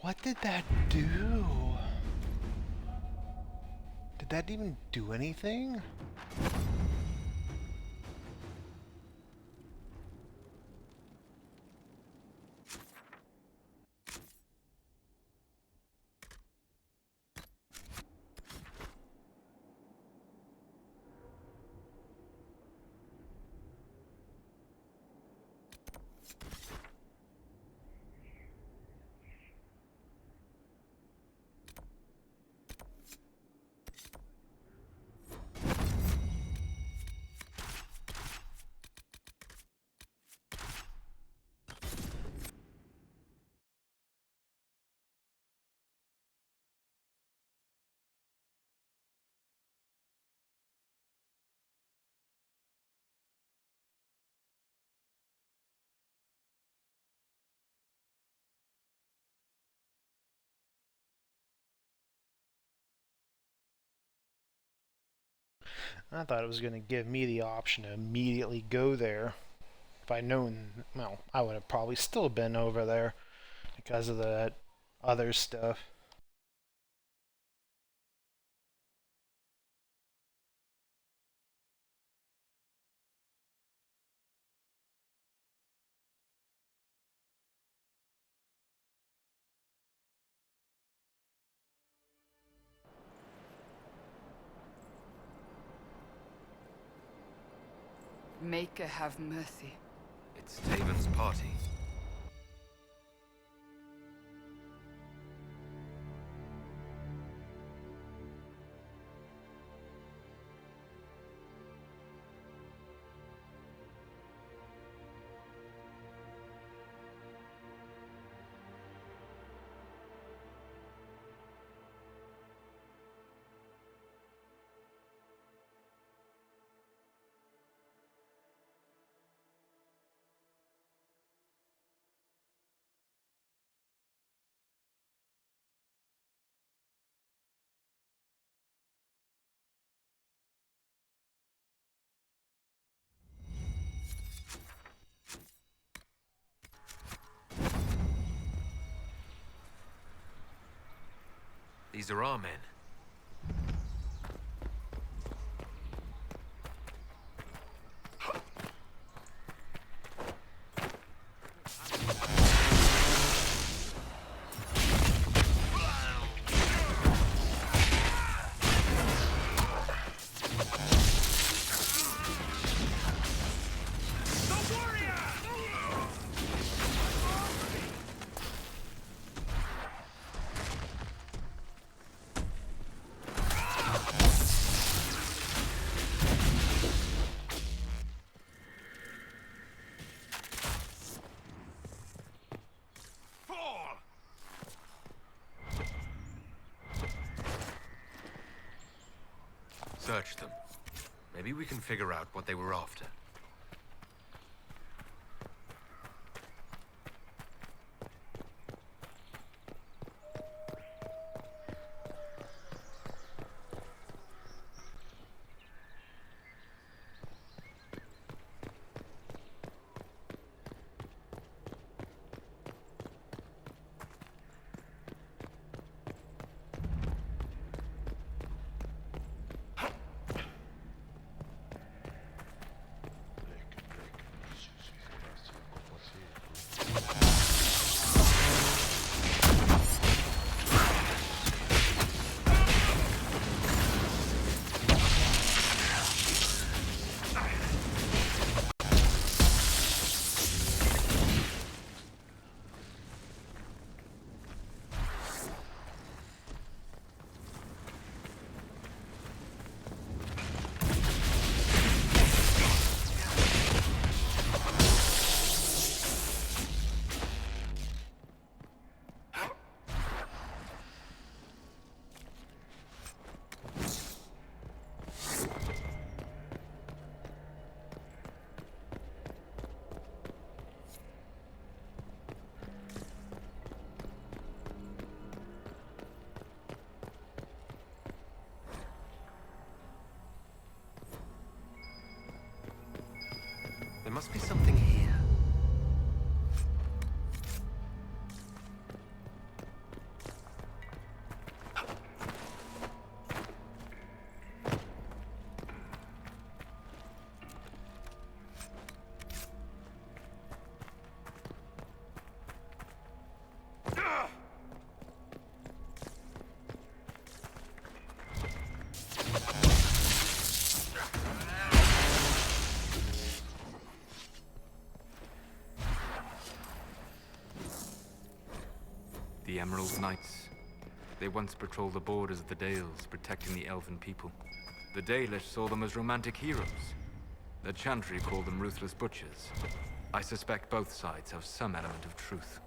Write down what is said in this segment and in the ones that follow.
What did that do? Did that even do anything? I thought it was going to give me the option to immediately go there. If I'd known, well, I would have probably still been over there because of that other stuff. Maker have mercy. It's Taven's party. These are our men. Search them. Maybe we can figure out what they were after. There must be something here. Emerald's knights. They once patrolled the borders of the Dales, protecting the elven people. The Dalish saw them as romantic heroes. The Chantry called them ruthless butchers. I suspect both sides have some element of truth.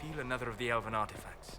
heal another of the elven artifacts.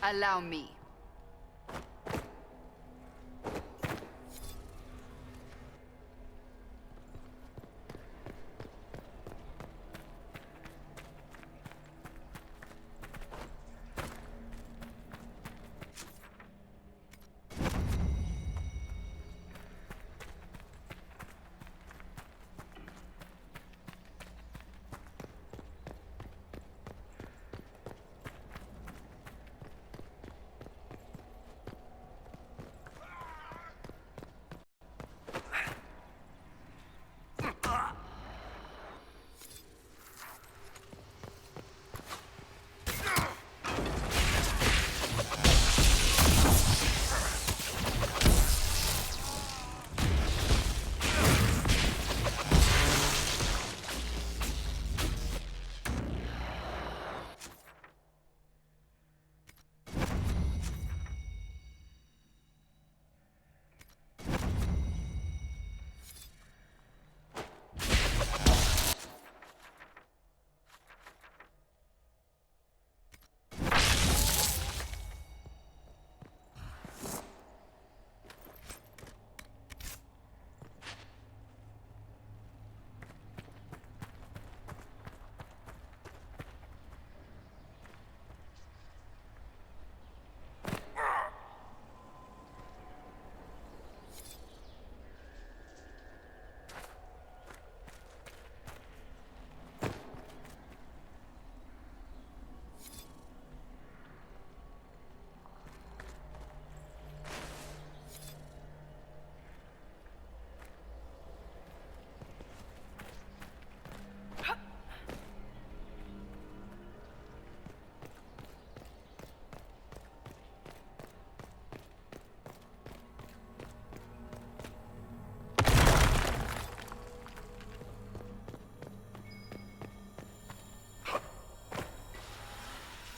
Allow me.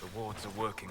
The wards are working.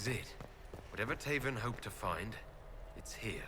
is it. Whatever Taven hoped to find, it's here.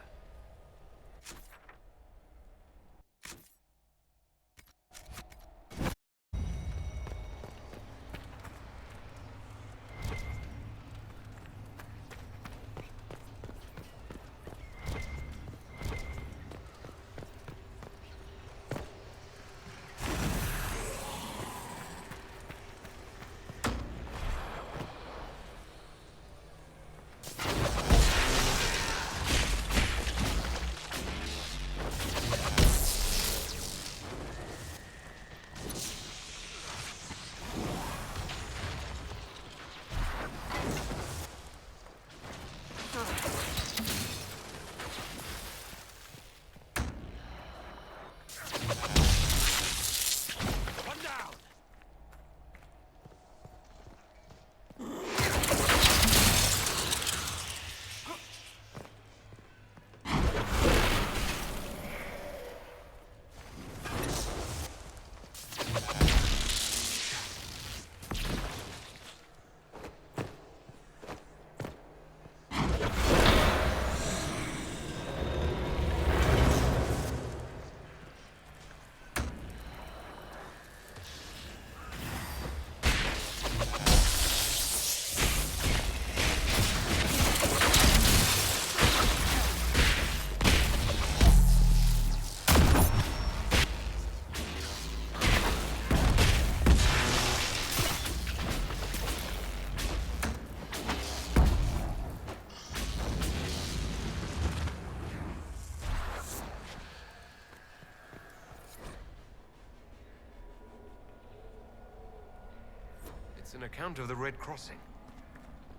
It's an account of the Red Crossing.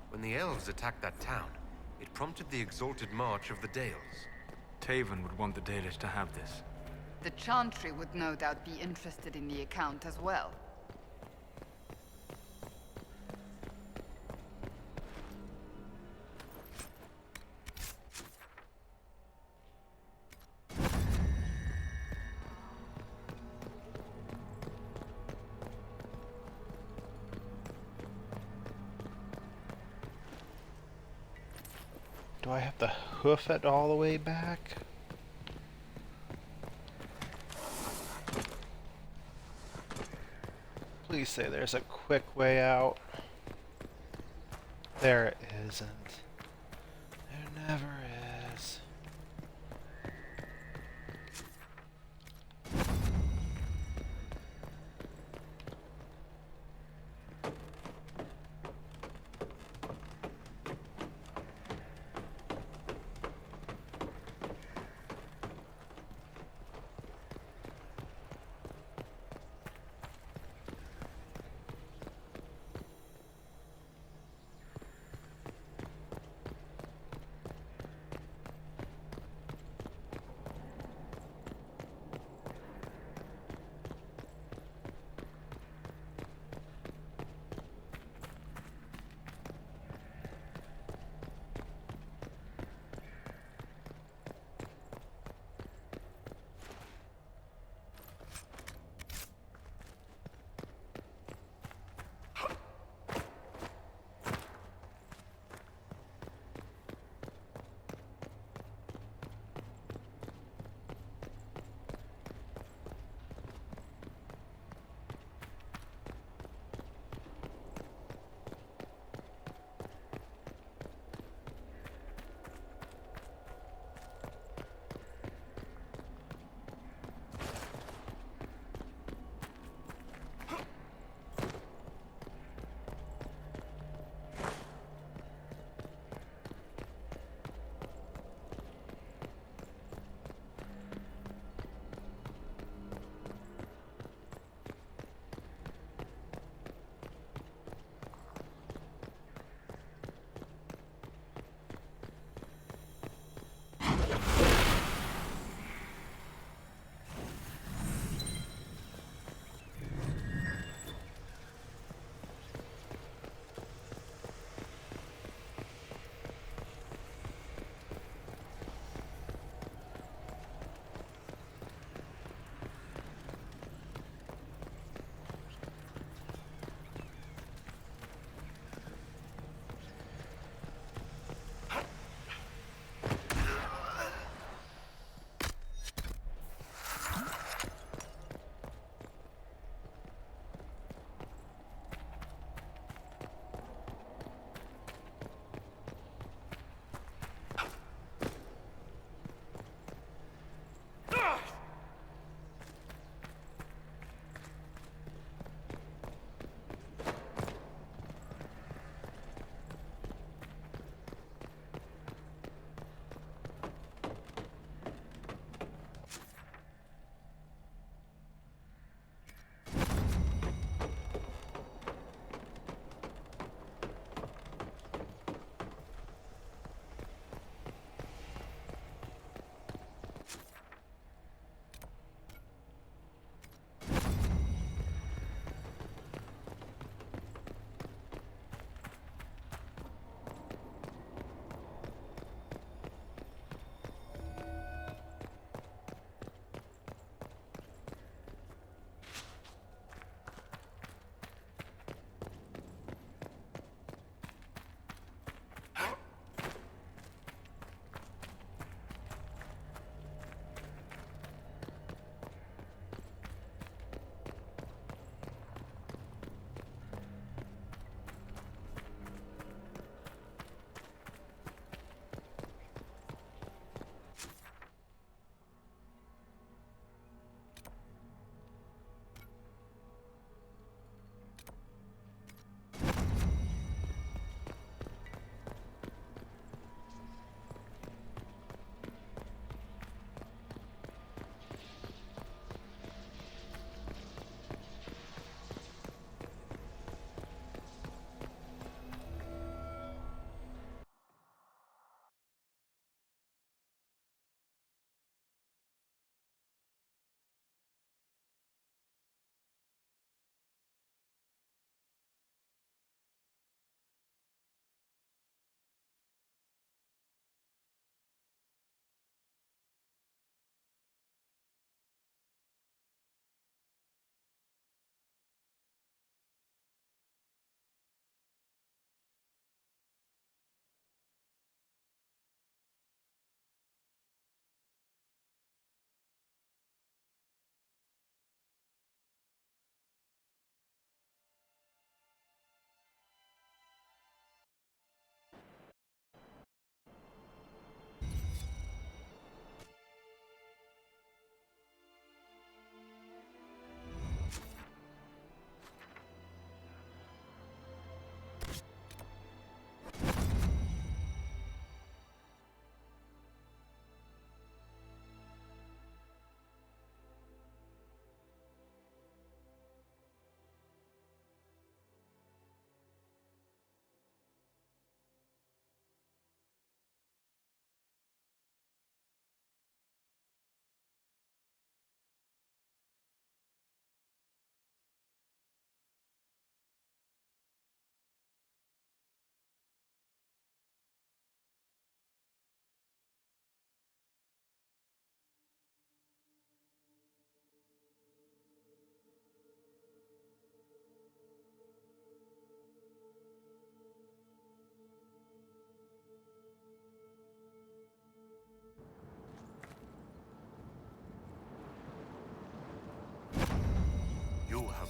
When the elves attacked that town, it prompted the exalted march of the Dales. Taven would want the Dalish to have this. The Chantry would no doubt be interested in the account as well. Do I have to hoof it all the way back? Please say there's a quick way out. There it isn't. There never is.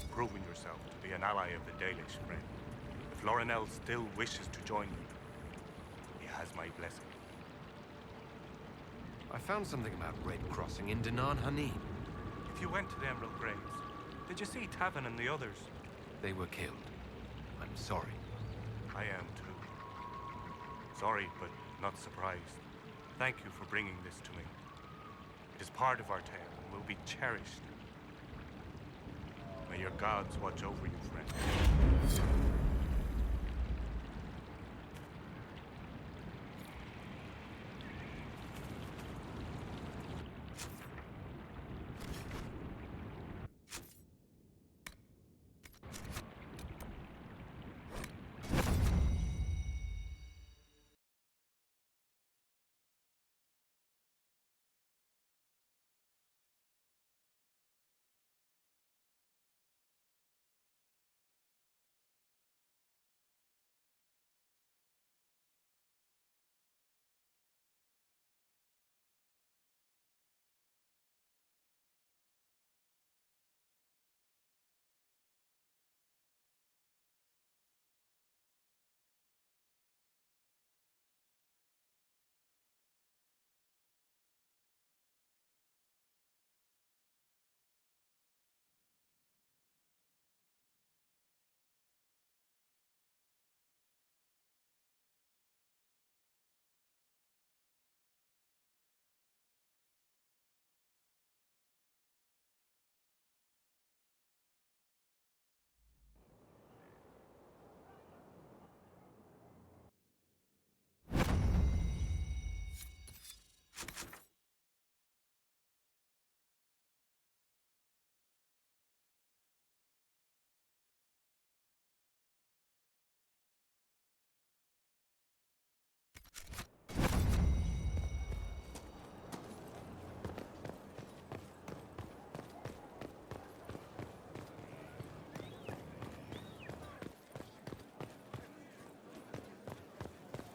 of proving yourself to be an ally of the Dalish, friend. If Lorinel still wishes to join you, he has my blessing. I found something about Red Crossing in Danan Hanim. If you went to the Emerald Graves, did you see Tavin and the others? They were killed. I'm sorry. I am too. Sorry, but not surprised. Thank you for bringing this to me. It is part of our tale and will be cherished. May your gods watch over you, friend.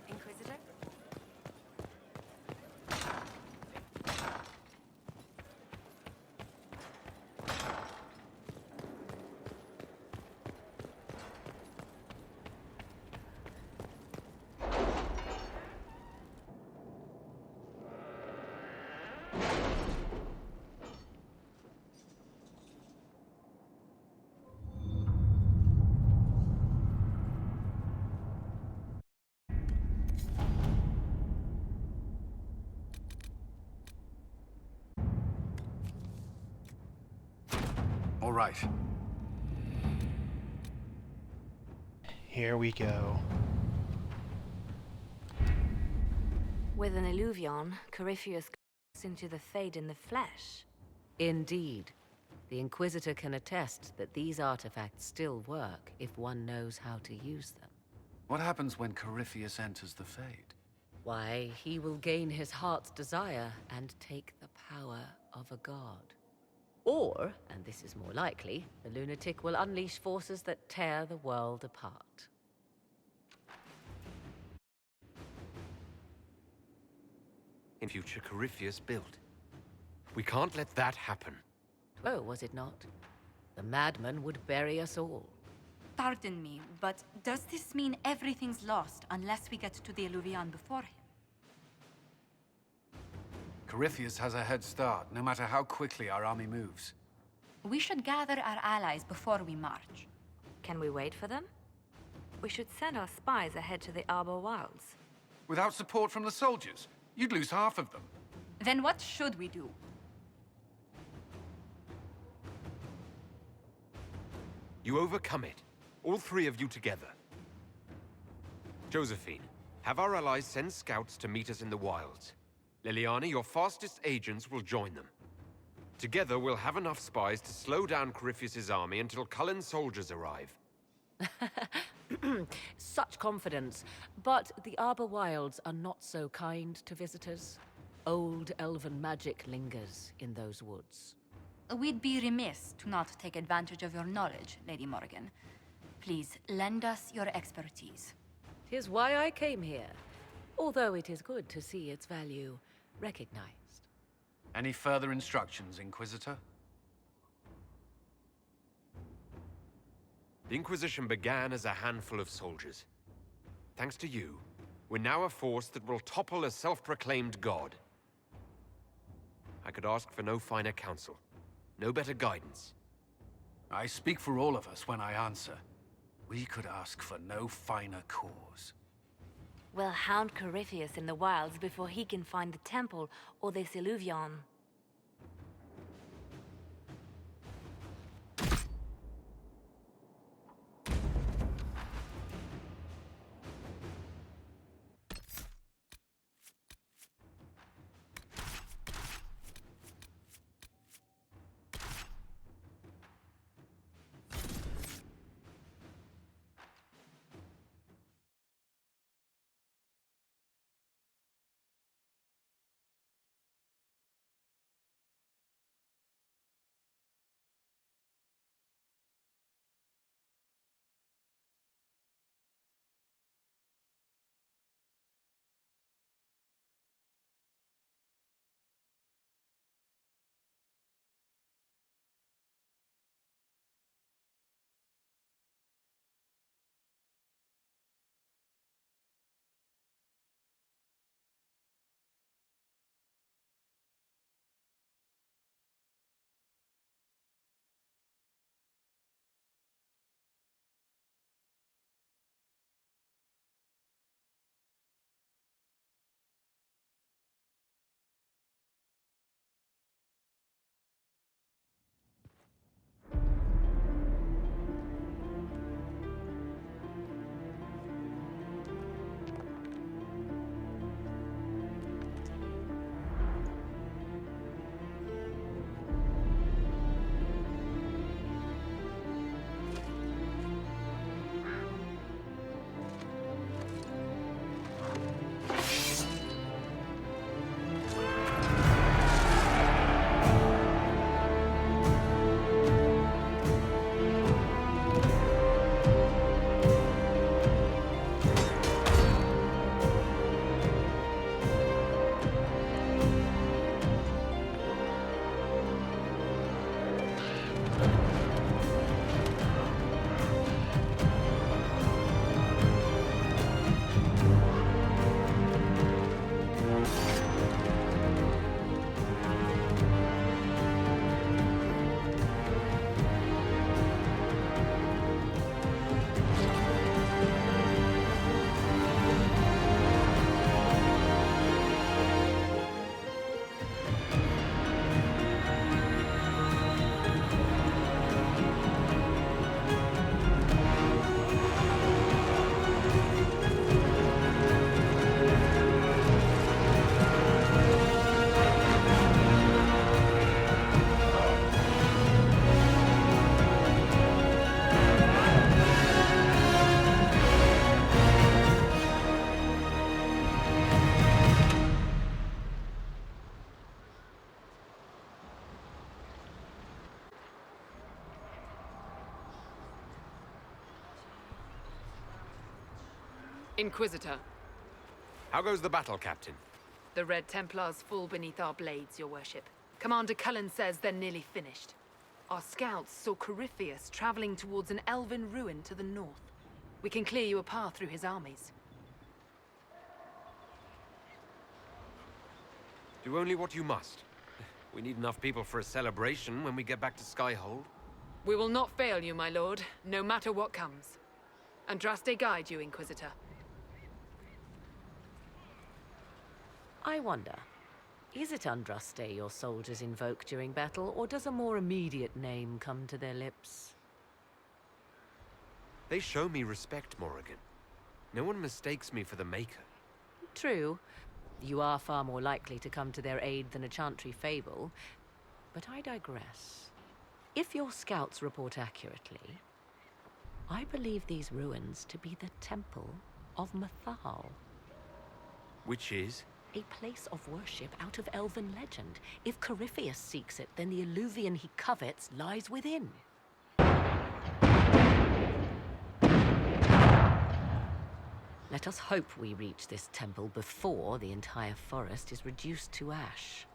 Inquisitor? All right. Here we go. With an illuvion, Corypheus goes into the Fade in the flesh. Indeed. The Inquisitor can attest that these artifacts still work if one knows how to use them. What happens when Corypheus enters the Fade? Why, he will gain his heart's desire and take the power of a god. Or, and this is more likely, the lunatic will unleash forces that tear the world apart. In future, Corypheus built. We can't let that happen. Oh, was it not? The madman would bury us all. Pardon me, but does this mean everything's lost unless we get to the Illuvian before him? Corypheus has a head start, no matter how quickly our army moves. We should gather our allies before we march. Can we wait for them? We should send our spies ahead to the Arbor Wilds. Without support from the soldiers, you'd lose half of them. Then what should we do? You overcome it. All three of you together. Josephine, have our allies send scouts to meet us in the wilds. Liliana, your fastest agents will join them. Together, we'll have enough spies to slow down Corypheus's army until Cullen's soldiers arrive. Such confidence. But the Arbor Wilds are not so kind to visitors. Old elven magic lingers in those woods. We'd be remiss to not take advantage of your knowledge, Lady Morgan. Please, lend us your expertise. 'Tis why I came here, although it is good to see its value recognized. Any further instructions, Inquisitor? The Inquisition began as a handful of soldiers. Thanks to you, we're now a force that will topple a self-proclaimed god. I could ask for no finer counsel, no better guidance. I speak for all of us when I answer. We could ask for no finer cause. We'll hound Corypheus in the wilds before he can find the temple or this Illuvion. Inquisitor, How goes the battle, Captain? the Red Templars fall beneath our blades, your worship. Commander Cullen says they're nearly finished. Our scouts saw Corypheus traveling towards an elven ruin to the north. We can clear you a path through his armies. Do only what you must. We need enough people for a celebration when we get back to Skyhold. We will not fail you, my lord, no matter what comes. Andraste guide you, Inquisitor. I wonder, is it Andraste your soldiers invoke during battle, or does a more immediate name come to their lips? They show me respect, Morrigan. No one mistakes me for the Maker. True. You are far more likely to come to their aid than a chantry fable. But I digress. If your scouts report accurately, I believe these ruins to be the Temple of Mathal. Which is? A place of worship out of elven legend. If Corypheus seeks it, then the Illuvion he covets lies within. Let us hope we reach this temple before the entire forest is reduced to ash.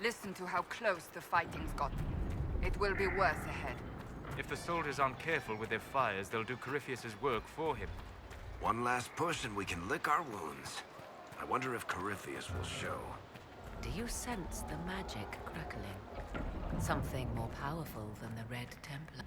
Listen to how close the fighting's got. It will be worse ahead. If the soldiers aren't careful with their fires, they'll do Corypheus's work for him. One last push and we can lick our wounds. I wonder if Corypheus will show. Do you sense the magic crackling? Something more powerful than the Red Templar.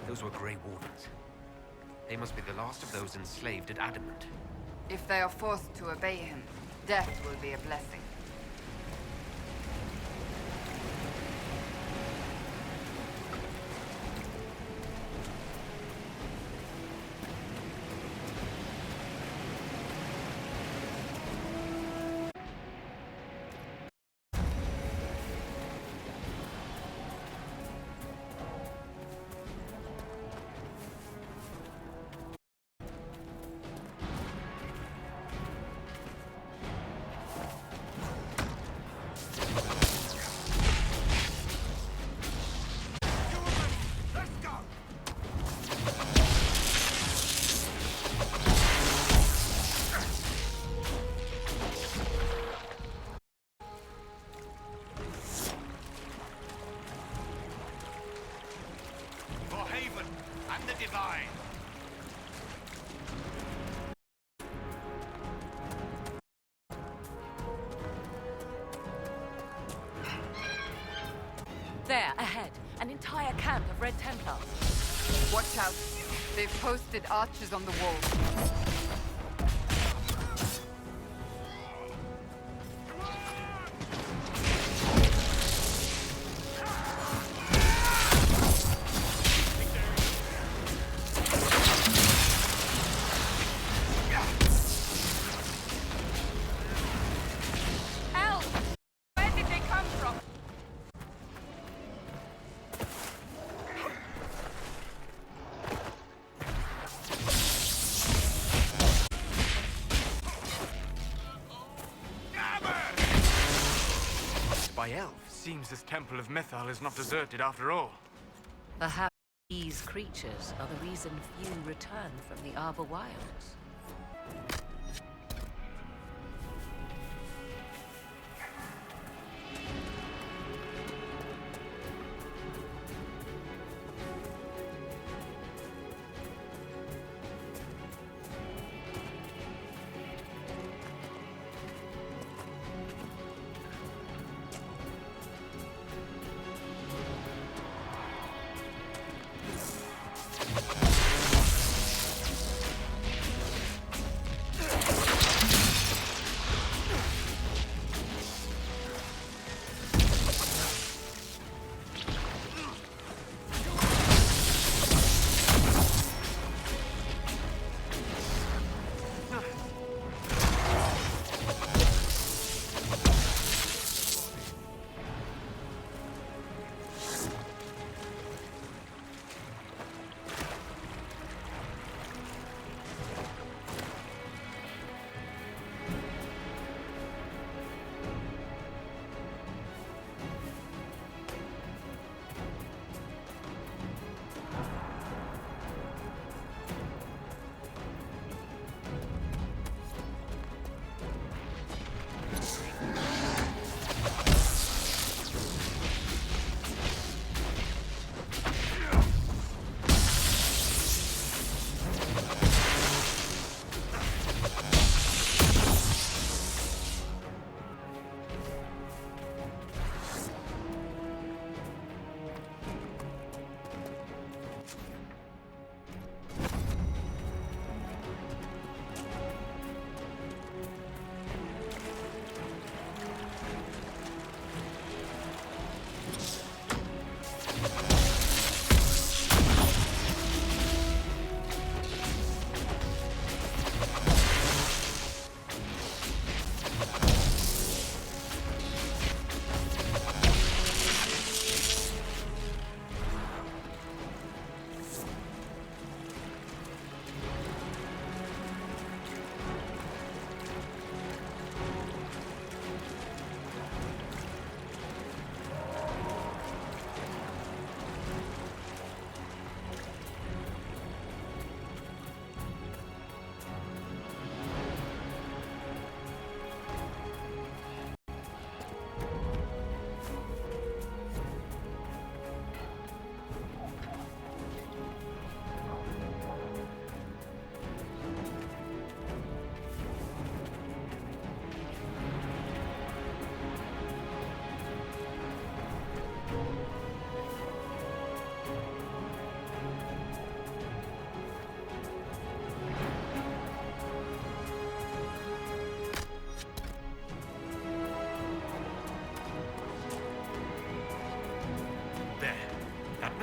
Those were Grey Wardens. They must be the last of those enslaved at Adamant. If they are forced to obey him, death will be a blessing. There, ahead, an entire camp of Red Templars. Watch out. They've posted archers on the walls. By elf, seems this temple of Mythal is not deserted after all. Perhaps these creatures are the reason few return from the Arbor Wilds.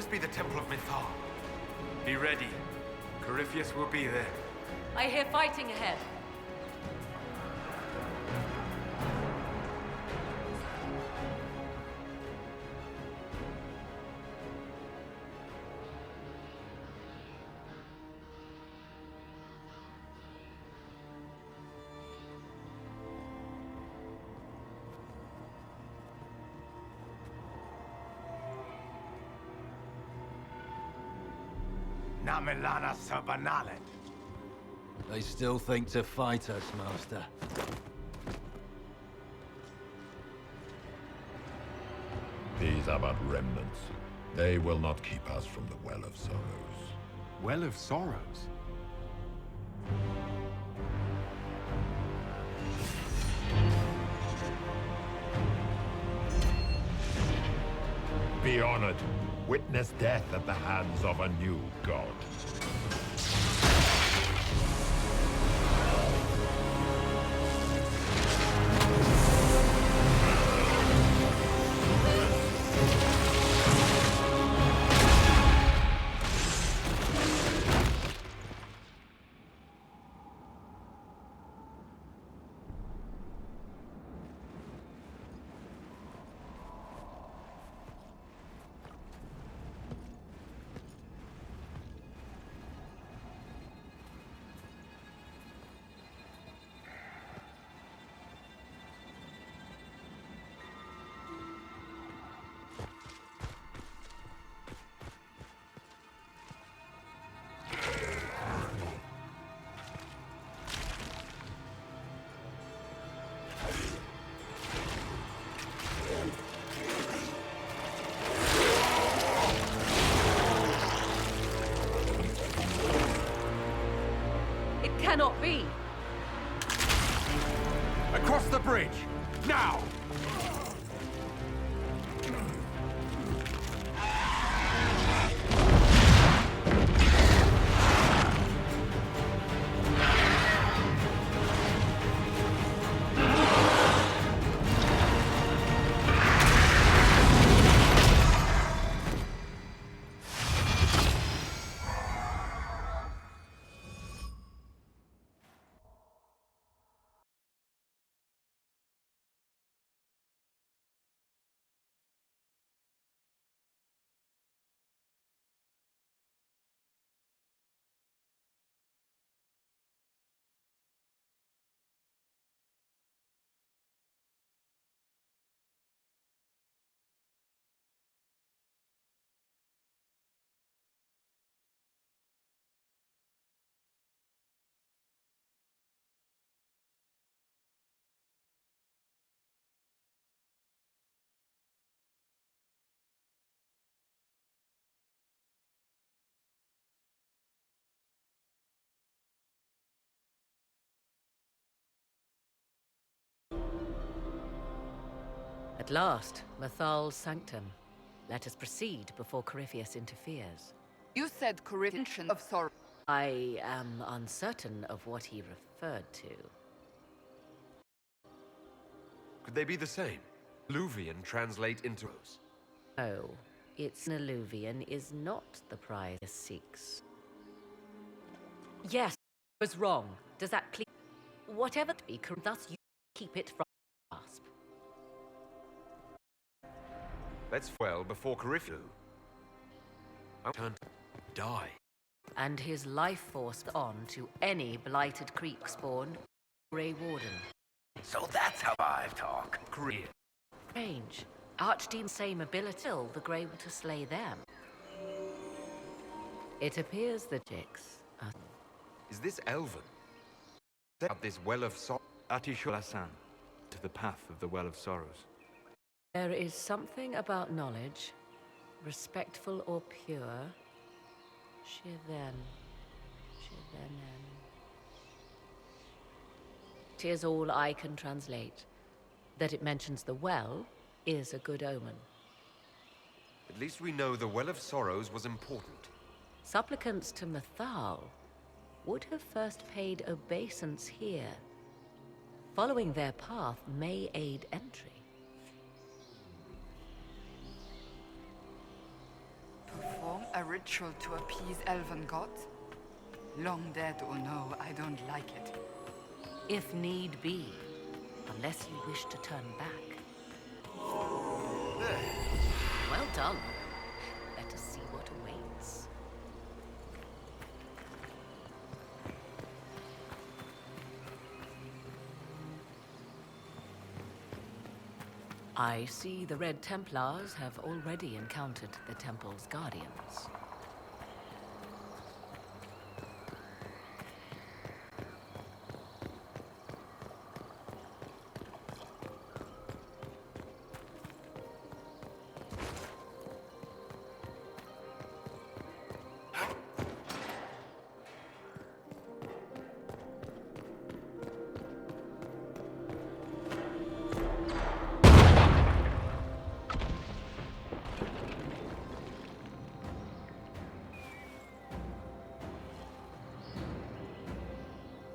must be the Temple of Mythal. Be ready. Corypheus will be there. I hear fighting ahead. Namilana Sabanalet. They still think to fight us, Master. These are but remnants. They will not keep us from the Well of Sorrows. Well of Sorrows? Be honored. Witness death at the hands of a new god. Cannot be! Across the bridge! Now! At last, Mythal's sanctum. Let us proceed before Corypheus interferes. You said Corypheus of Sorrow. I am uncertain of what he referred to. Could they be the same? Luvian translate into rose. No, its alluvian is not the prize it seeks. Yes, I was wrong. Does that clear? Whatever it be, thus you keep it from grasp. Let's well before Corypheus. I turn to die. And his life force on to any blighted creek spawn, Grey Warden. So that's how I talk. Korea. Strange. Archdemon same ability, till the Grey to slay them. It appears the Jix are... Is this Elven? Set up this Well of Sorrows. Atishulasan, to the path of the Well of Sorrows. There is something about knowledge, respectful or pure. Shivenen. Tis all I can translate. That it mentions the well is a good omen. At least we know the Well of Sorrows was important. Supplicants to Mythal would have first paid obeisance here. Following their path may aid entry. A ritual to appease elven gods? Long dead or no, I don't like it. If need be, unless you wish to turn back. Well done. Let us see what awaits. I see the Red Templars have already encountered the temple's guardians.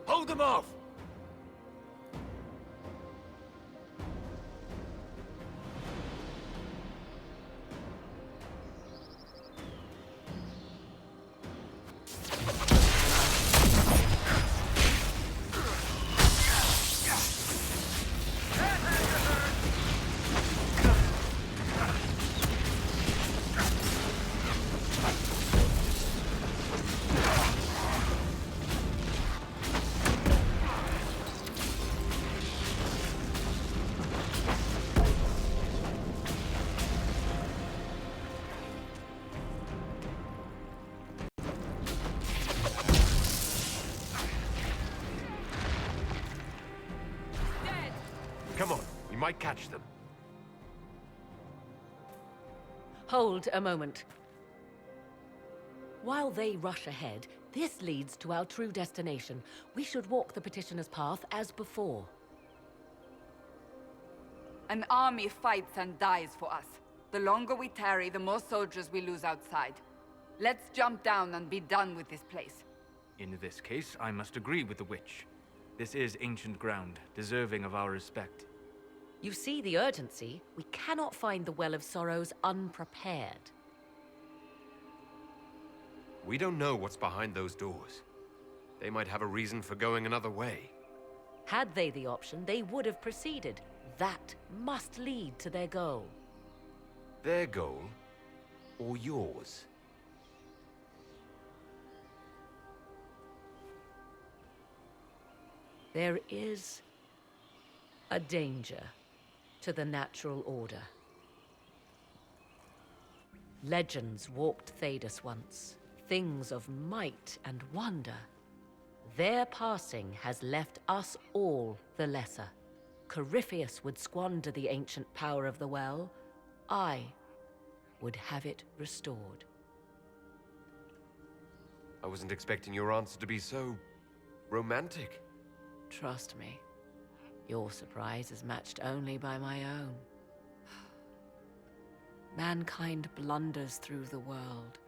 Hold them off! Come on, we might catch them. Hold a moment. While they rush ahead, this leads to our true destination. We should walk the petitioner's path as before. An army fights and dies for us. The longer we tarry, the more soldiers we lose outside. Let's jump down and be done with this place. In this case, I must agree with the witch. This is ancient ground, deserving of our respect. You see the urgency? We cannot find the Well of Sorrows unprepared. We don't know what's behind those doors. They might have a reason for going another way. Had they the option, they would have proceeded. That must lead to their goal. Their goal? Or yours? There is a danger to the natural order. Legends walked Thedas once, things of might and wonder. Their passing has left us all the lesser. Corypheus would squander the ancient power of the well. I would have it restored. I wasn't expecting your answer to be so romantic. Trust me, your surprise is matched only by my own. Mankind blunders through the world,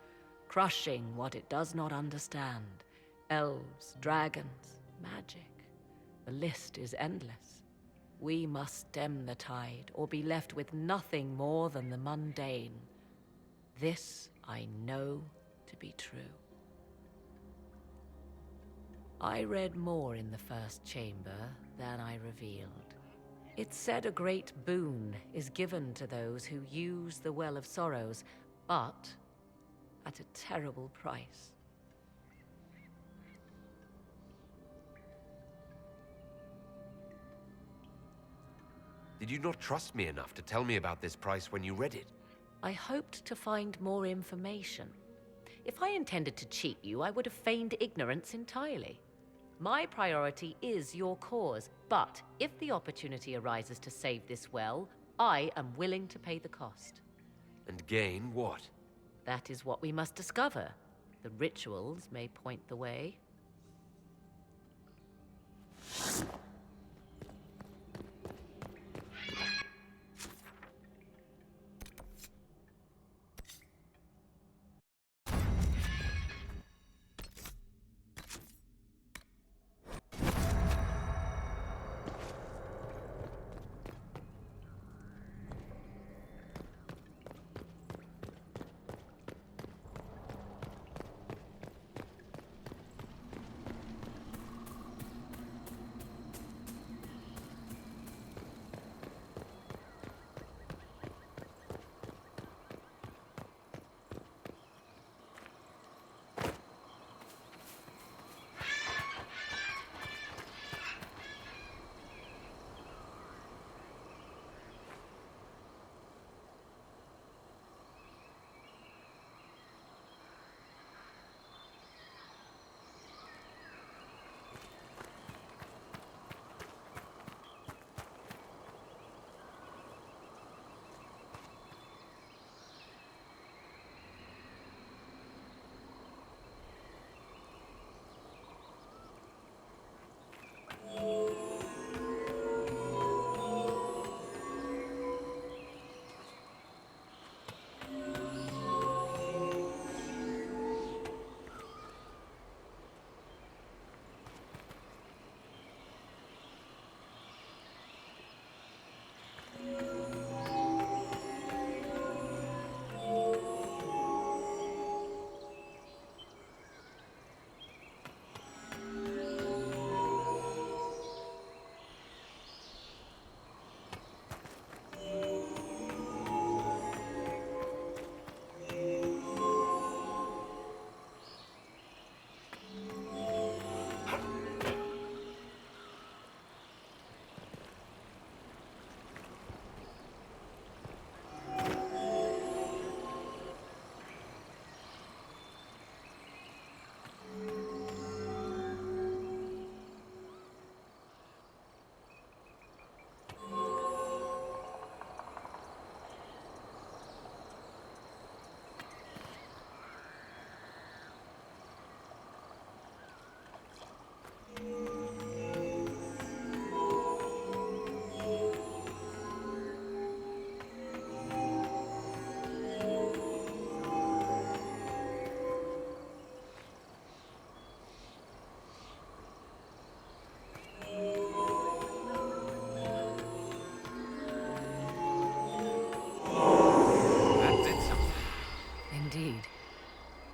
crushing what it does not understand. Elves, dragons, magic. The list is endless. We must stem the tide, or be left with nothing more than the mundane. This I know to be true. I read more in the first chamber than I revealed. It said a great boon is given to those who use the Well of Sorrows, but at a terrible price. Did you not trust me enough to tell me about this price when you read it? I hoped to find more information. If I intended to cheat you, I would have feigned ignorance entirely. My priority is your cause, but if the opportunity arises to save this well, I am willing to pay the cost. And gain what? That is what we must discover. The rituals may point the way.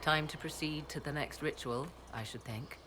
Time to proceed to the next ritual, I should think.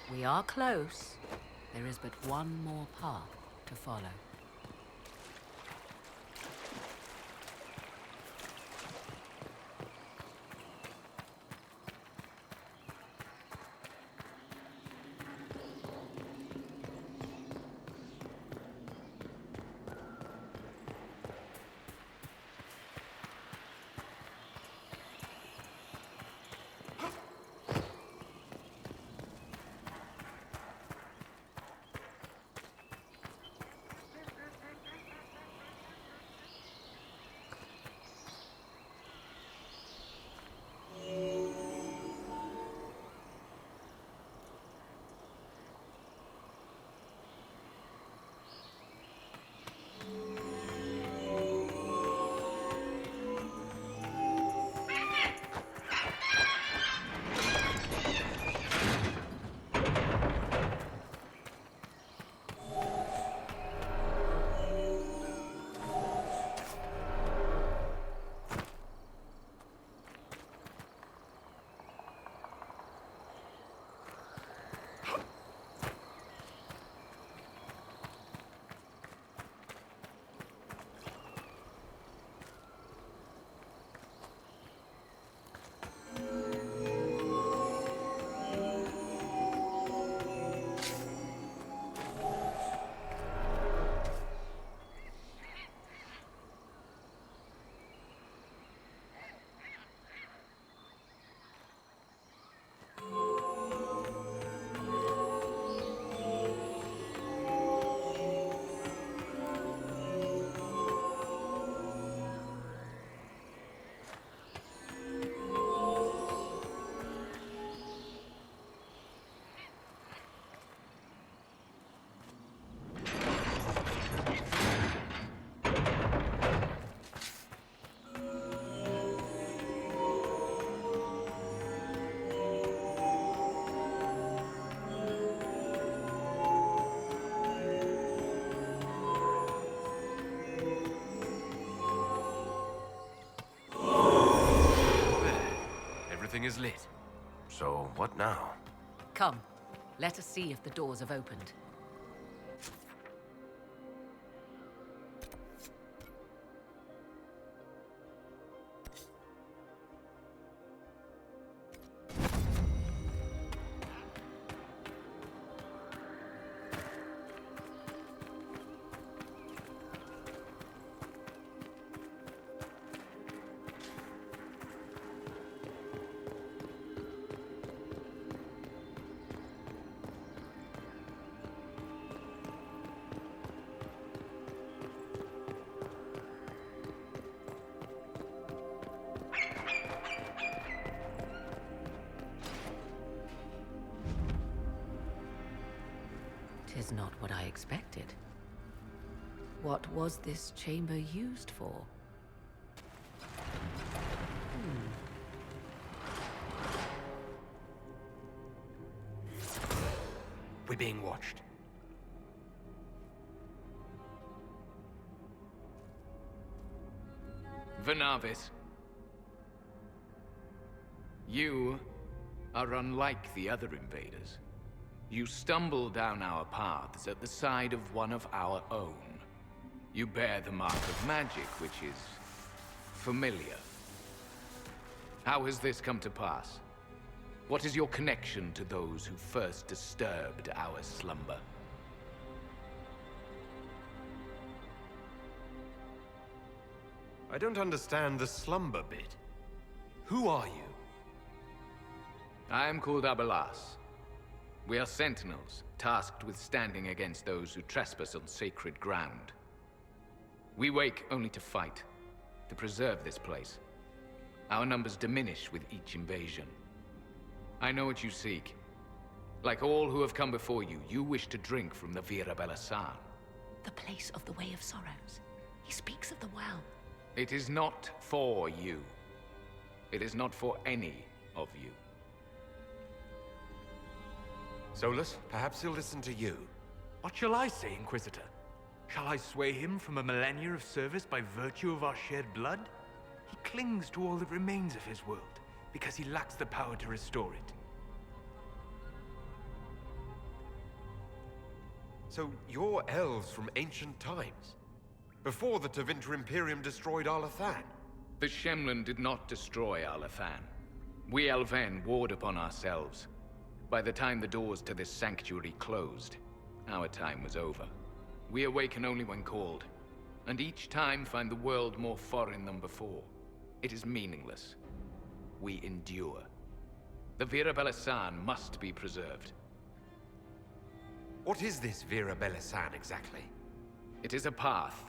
We are close. There is but one more path to follow. Everything is lit. So, what now? Come, let us see if the doors have opened. Tis not what I expected. What was this chamber used for? We're being watched. Venavis. You are unlike the other invaders. You stumble down our paths at the side of one of our own. You bear the mark of magic, which is familiar. How has this come to pass? What is your connection to those who first disturbed our slumber? I don't understand the slumber bit. Who are you? I am called Abelas. We are sentinels, tasked with standing against those who trespass on sacred ground. We wake only to fight, to preserve this place. Our numbers diminish with each invasion. I know what you seek. Like all who have come before you, you wish to drink from the Vira Belasan. The place of the Way of Sorrows. He speaks of the well. It is not for you. It is not for any of you. Solus, perhaps he'll listen to you. What shall I say, Inquisitor? Shall I sway him from a millennia of service by virtue of our shared blood? He clings to all that remains of his world, because he lacks the power to restore it. So you're elves from ancient times? Before the Tevinter Imperium destroyed Arlathan? The Shemlin did not destroy Arlathan. We Elven warred upon ourselves. By the time the doors to this sanctuary closed, our time was over. We awaken only when called, and each time find the world more foreign than before. It is meaningless. We endure. The Vira Belasan must be preserved. What is this Vira Belasan exactly? It is a path,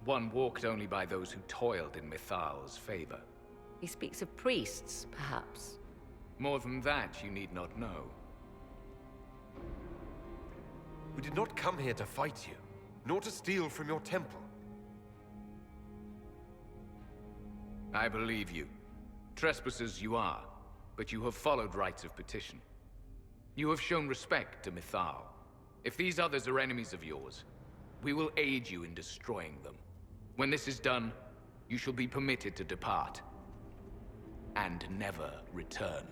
one walked only by those who toiled in Mithal's favor. He speaks of priests, perhaps. More than that, you need not know. We did not come here to fight you, nor to steal from your temple. I believe you. Trespassers you are, but you have followed rites of petition. You have shown respect to Mithal. If these others are enemies of yours, we will aid you in destroying them. When this is done, you shall be permitted to depart. And never return.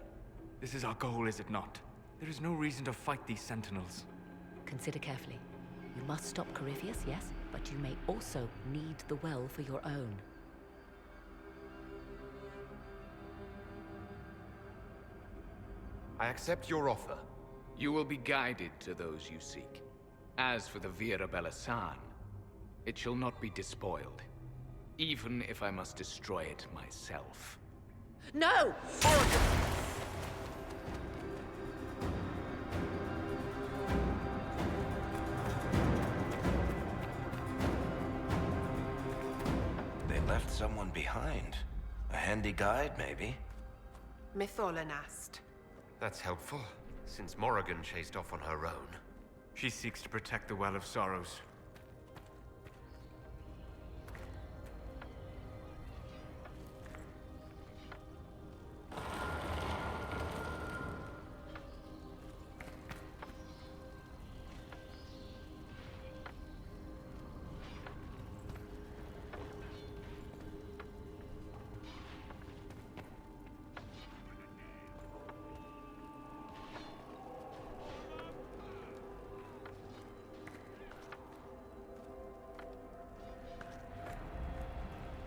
This is our goal, is it not? There is no reason to fight these sentinels. Consider carefully. You must stop Corypheus, yes, but you may also need the well for your own. I accept your offer. You will be guided to those you seek. As for the Vira Belasan, it shall not be despoiled, even if I must destroy it myself. No! They left someone behind. A handy guide, maybe? Mytholanast. That's helpful, since Morrigan chased off on her own. She seeks to protect the Well of Sorrows.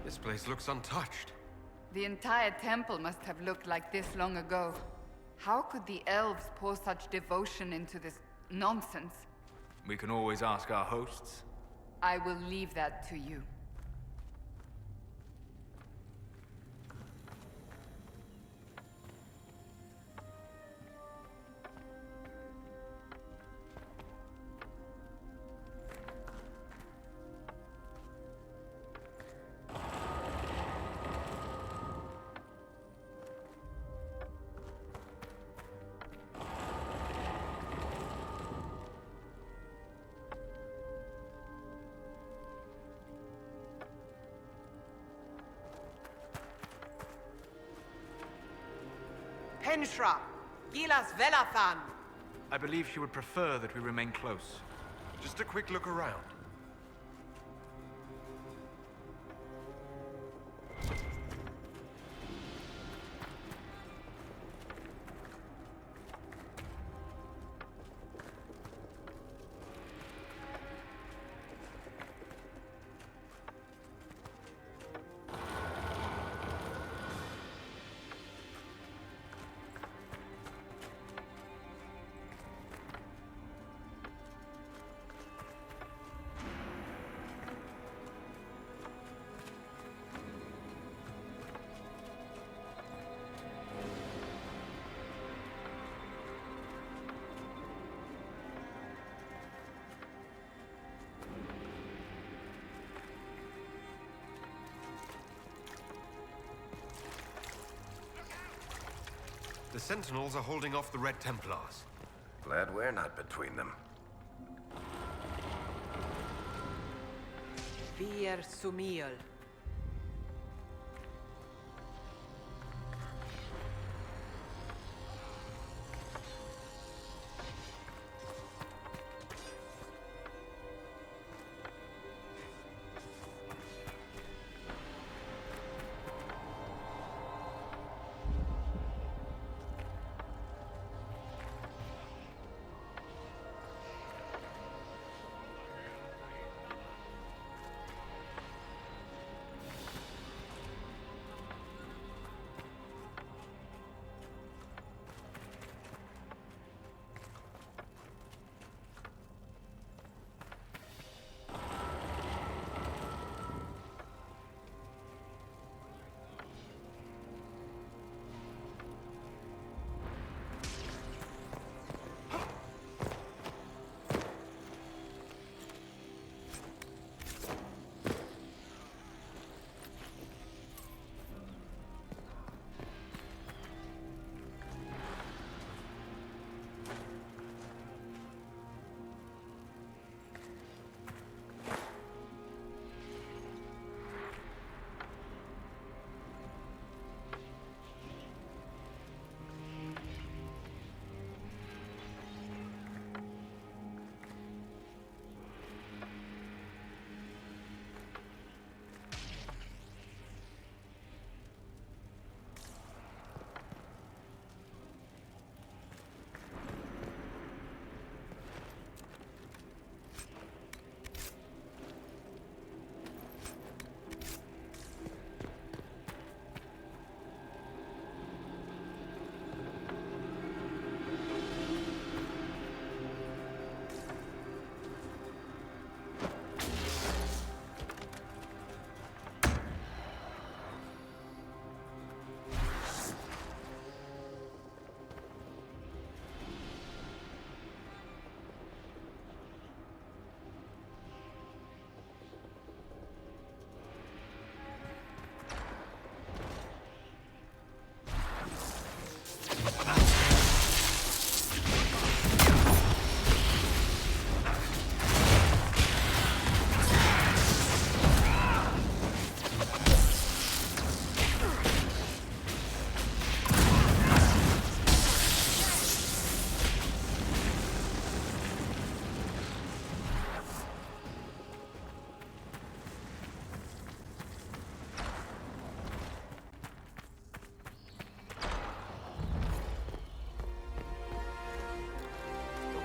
This place looks untouched. The entire temple must have looked like this long ago. How could the elves pour such devotion into this nonsense? We can always ask our hosts. I will leave that to you. Penshra, Gilas Velathan. I believe she would prefer that we remain close. Just a quick look around. The Sentinels are holding off the Red Templars. Glad we're not between them. Fier Sumiel.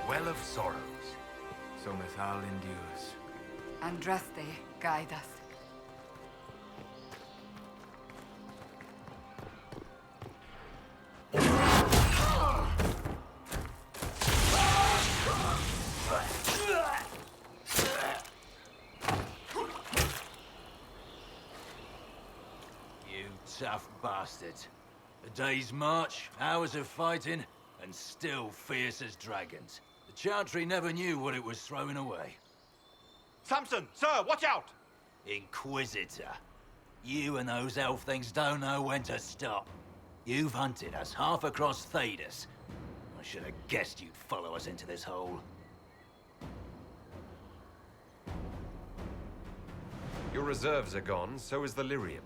Well of Sorrows. So Mithal endures. Andraste, guide us. You tough bastard. A day's march, hours of fighting, and still fierce as dragons. The Chantry never knew what it was throwing away. Samson, sir, watch out! Inquisitor. You and those elf things don't know when to stop. You've hunted us half across Thedas. I should have guessed you'd follow us into this hole. Your reserves are gone, so is the lyrium.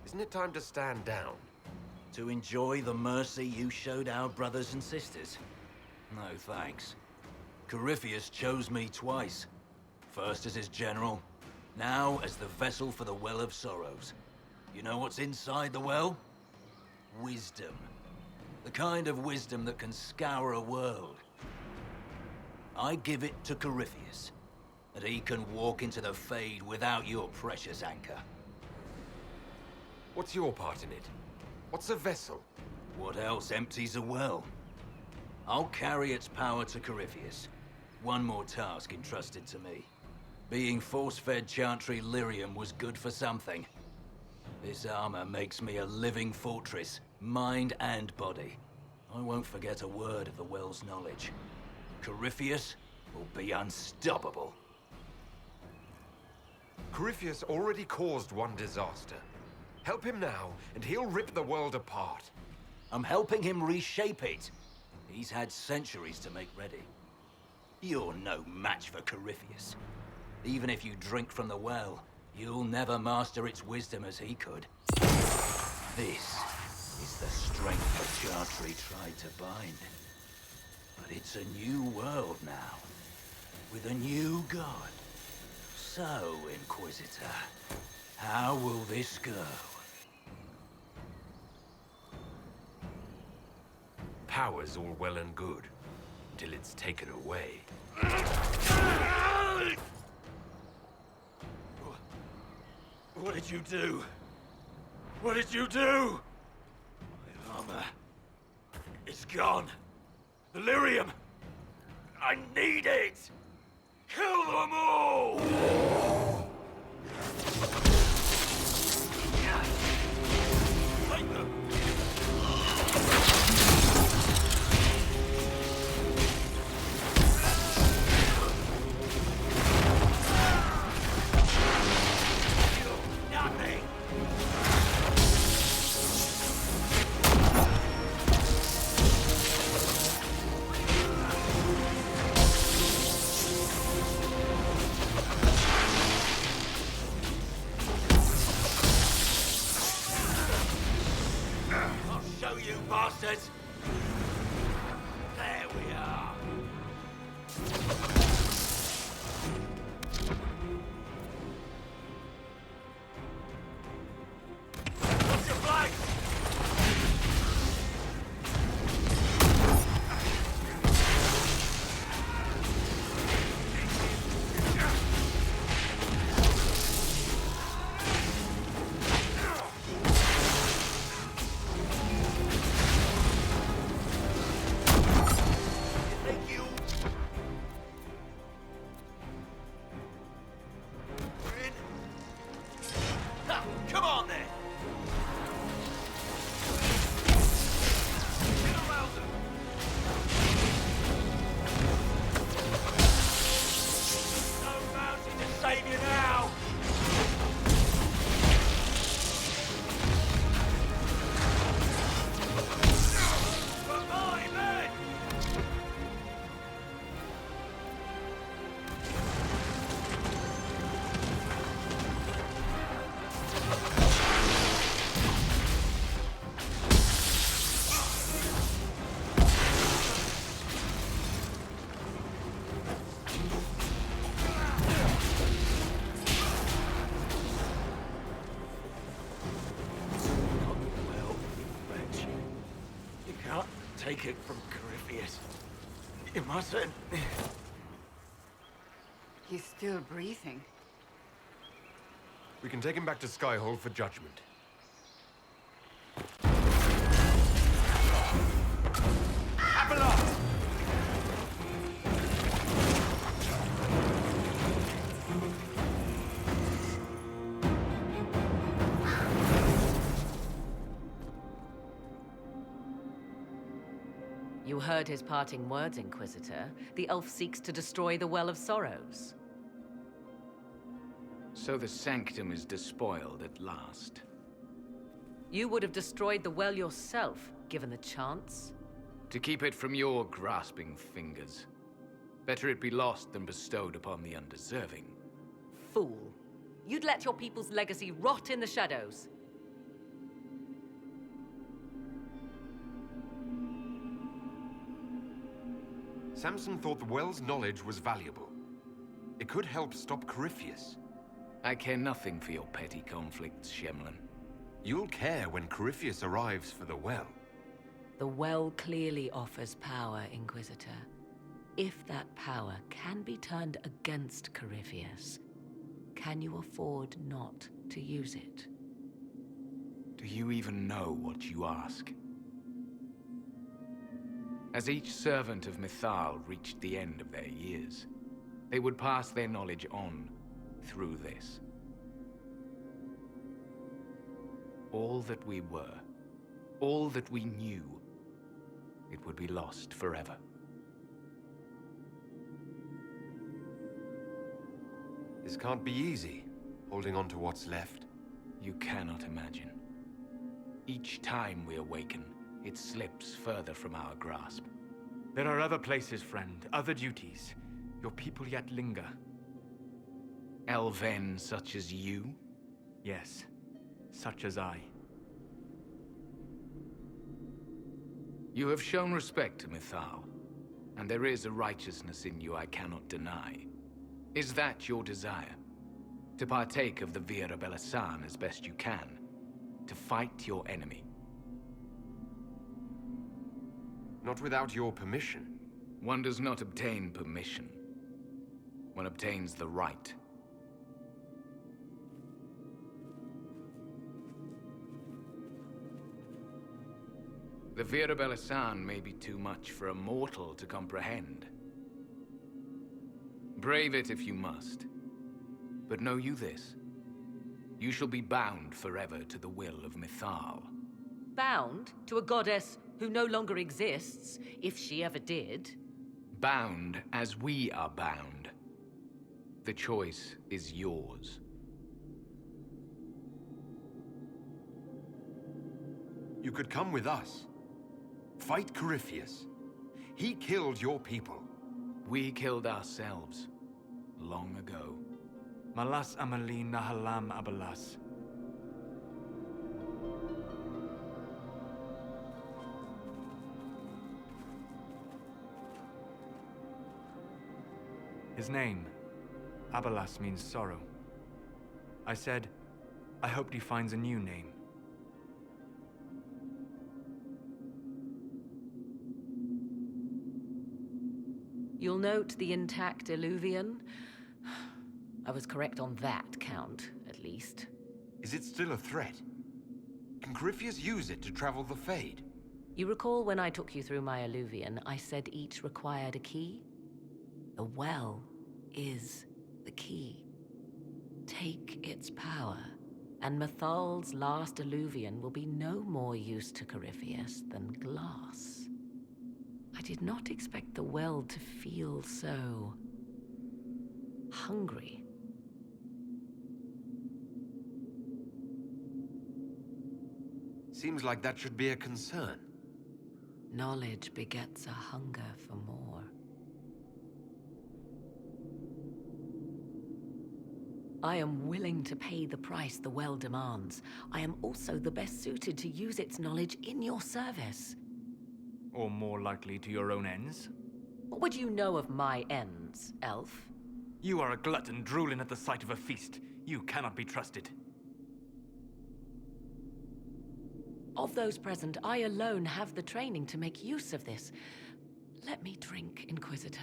Isn't it time to stand down? To enjoy the mercy you showed our brothers and sisters? No thanks. Corypheus chose me twice. First as his general, now as the vessel for the Well of Sorrows. You know what's inside the well? Wisdom. The kind of wisdom that can scour a world. I give it to Corypheus, that he can walk into the Fade without your precious anchor. What's your part in it? What's a vessel? What else empties a well? I'll carry its power to Corypheus. One more task entrusted to me. Being force-fed Chantry lyrium was good for something. This armor makes me a living fortress, mind and body. I won't forget a word of the well's knowledge. Corypheus will be unstoppable. Corypheus already caused one disaster. Help him now, and he'll rip the world apart. I'm helping him reshape it. He's had centuries to make ready. You're no match for Corypheus. Even if you drink from the well, you'll never master its wisdom as he could. This is the strength that Chantry tried to bind. But it's a new world now, with a new god. So, Inquisitor, how will this go? Power's all well and good, until it's taken away. What did you do? What did you do? My armor. It's gone. The lyrium. I need it! Kill them all! Take them! Nothing! I'll show you, bastards! There we are! What's your flag? Thank you. We're in. Ha, come on then. Get around them. No mountain to save you now. For my men. Well, Fletch, you can't take it from Corypheus. You mustn't. He's still breathing. We can take him back to Skyhold for judgment. You heard his parting words, Inquisitor. The elf seeks to destroy the Well of Sorrows. So the sanctum is despoiled at last. You would have destroyed the well yourself, given the chance. To keep it from your grasping fingers. Better it be lost than bestowed upon the undeserving. Fool. You'd let your people's legacy rot in the shadows. Samson thought the well's knowledge was valuable. It could help stop Corypheus. I care nothing for your petty conflicts, Shemlin. You'll care when Corypheus arrives for the well. The well clearly offers power, Inquisitor. If that power can be turned against Corypheus, can you afford not to use it? Do you even know what you ask? As each servant of Mythal reached the end of their years, they would pass their knowledge on through this. All that we were, all that we knew, it would be lost forever. This can't be easy, holding on to what's left. You cannot imagine. Each time we awaken, it slips further from our grasp. There are other places, friend, other duties. Your people yet linger. Elven such as you? Yes, such as I. You have shown respect to Mythal, and there is a righteousness in you I cannot deny. Is that your desire? To partake of the Vira Belasan as best you can? To fight your enemy? Not without your permission. One does not obtain permission. One obtains the right. The Vira Belasan may be too much for a mortal to comprehend. Brave it if you must. But know you this. You shall be bound forever to the will of Mythal. Bound to a goddess who no longer exists, if she ever did. Bound as we are bound. The choice is yours. You could come with us. Fight Corypheus. He killed your people. We killed ourselves. Long ago. Malas amali nahalam abalas. His name, Abalas, means sorrow. I said, I hoped he finds a new name. You'll note the intact Illuvian. I was correct on that count, at least. Is it still a threat? Can Corypheus use it to travel the Fade? You recall when I took you through my Illuvian, I said each required a key? The well is the key. Take its power, and Mythal's last Illuvian will be no more use to Corypheus than glass. I did not expect the well to feel so hungry. Seems like that should be a concern. Knowledge begets a hunger for more. I am willing to pay the price the well demands. I am also the best suited to use its knowledge in your service. Or more likely to your own ends? What would you know of my ends, elf? You are a glutton drooling at the sight of a feast. You cannot be trusted. Of those present, I alone have the training to make use of this. Let me drink, Inquisitor.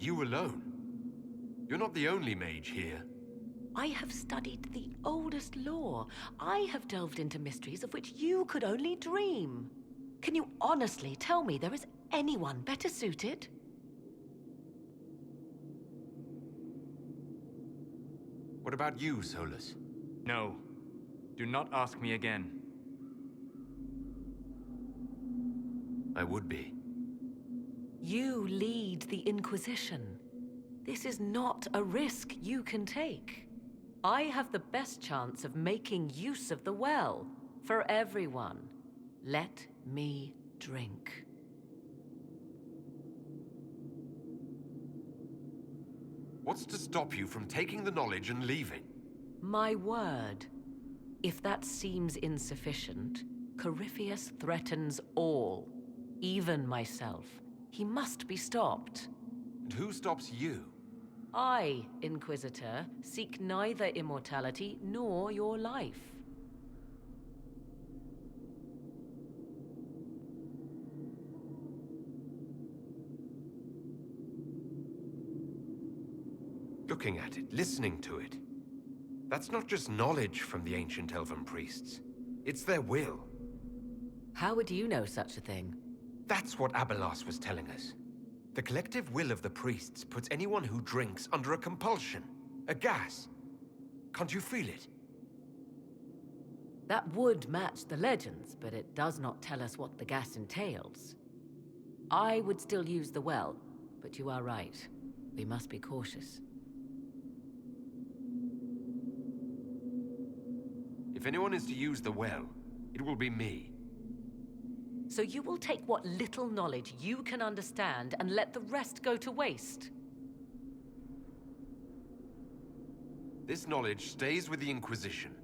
You alone? You're not the only mage here. I have studied the oldest lore. I have delved into mysteries of which you could only dream. Can you honestly tell me there is anyone better suited? What about you, Solus? No. Do not ask me again. I would be. You lead the Inquisition. This is not a risk you can take. I have the best chance of making use of the well for everyone. Let me drink. What's to stop you from taking the knowledge and leaving? My word. If that seems insufficient, Corypheus threatens all, even myself. He must be stopped. And who stops you? I, Inquisitor, seek neither immortality nor your life. Looking at it, listening to it. That's not just knowledge from the ancient elven priests. It's their will. How would you know such a thing? That's what Abelas was telling us. The collective will of the priests puts anyone who drinks under a compulsion, a gas. Can't you feel it? That would match the legends, but it does not tell us what the gas entails. I would still use the well, but you are right. We must be cautious. If anyone is to use the well, it will be me. So you will take what little knowledge you can understand and let the rest go to waste? This knowledge stays with the Inquisition.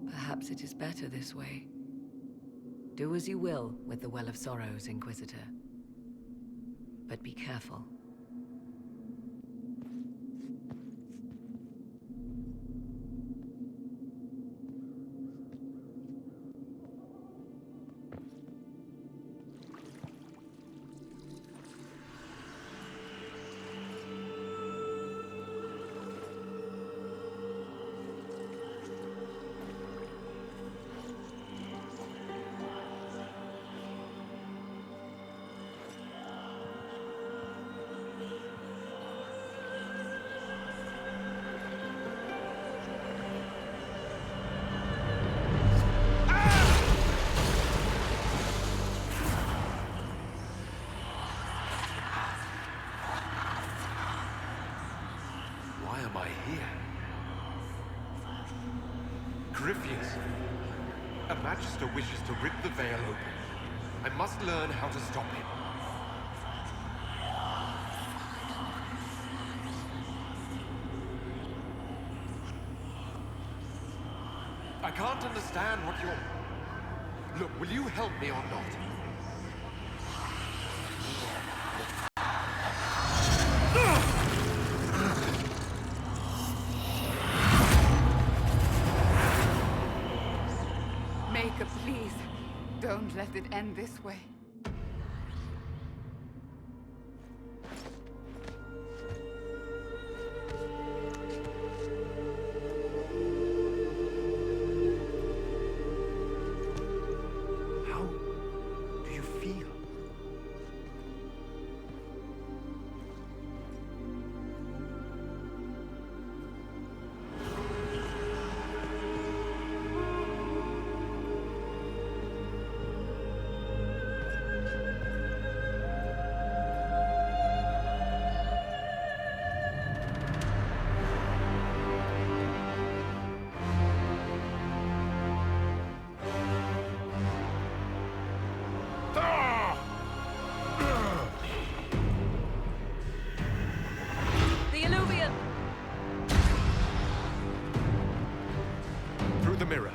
Perhaps it is better this way. Do as you will with the Well of Sorrows, Inquisitor. But be careful. Why am I here? Corypheus! A Magister wishes to rip the veil open. I must learn how to stop him. I can't understand what you're... Look, will you help me or not? Maker, please, don't let it end this way. How do you feel? The Illuvian! Through the mirror.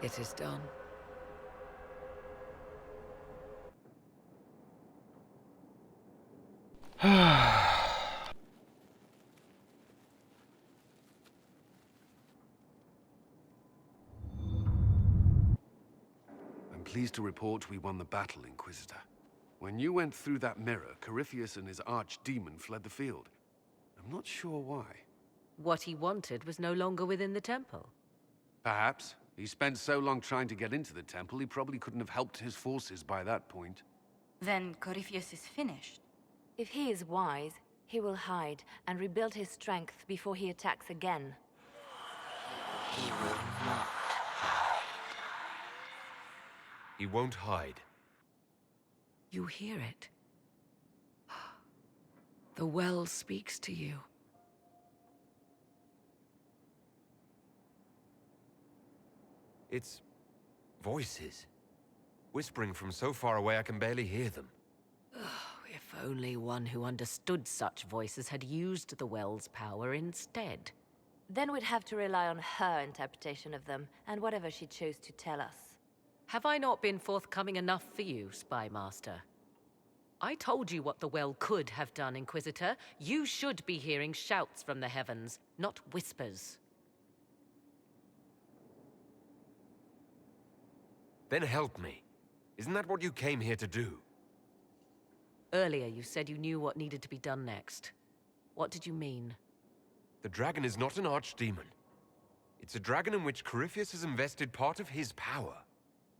It is done. I'm pleased to report we won the battle, Inquisitor. When you went through that mirror, Corypheus and his archdemon fled the field. I'm not sure why. What he wanted was no longer within the temple. Perhaps. He spent so long trying to get into the temple, he probably couldn't have helped his forces by that point. Then Corypheus is finished. If he is wise, he will hide and rebuild his strength before he attacks again. He will not. He won't hide. You hear it. The well speaks to you. It's voices. Whispering from so far away I can barely hear them. If only one who understood such voices had used the well's power instead. Then we'd have to rely on her interpretation of them, and whatever she chose to tell us. Have I not been forthcoming enough for you, Spy Master? I told you what the well could have done, Inquisitor. You should be hearing shouts from the heavens, not whispers. Then help me. Isn't that what you came here to do? Earlier you said you knew what needed to be done next. What did you mean? The dragon is not an archdemon. It's a dragon in which Corypheus has invested part of his power.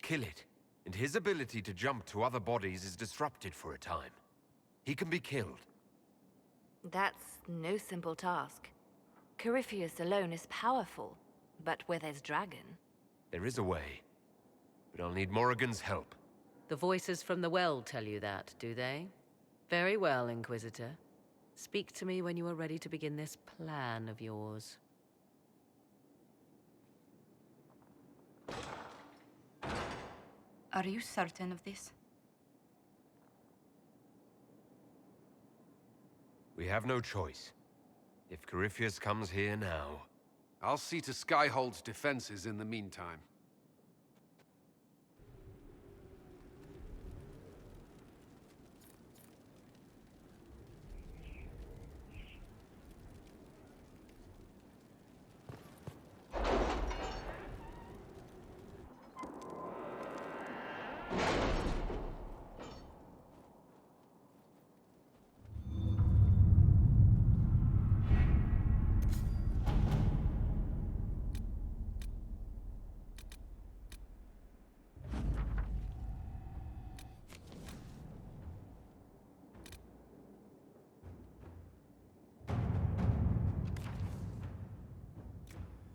Kill it, and his ability to jump to other bodies is disrupted for a time. He can be killed. That's no simple task. Corypheus alone is powerful, but where there's dragon... There is a way, but I'll need Morrigan's help. The voices from the well tell you that, do they? Very well, Inquisitor. Speak to me when you are ready to begin this plan of yours. Are you certain of this? We have no choice. If Corypheus comes here now... I'll see to Skyhold's defenses in the meantime.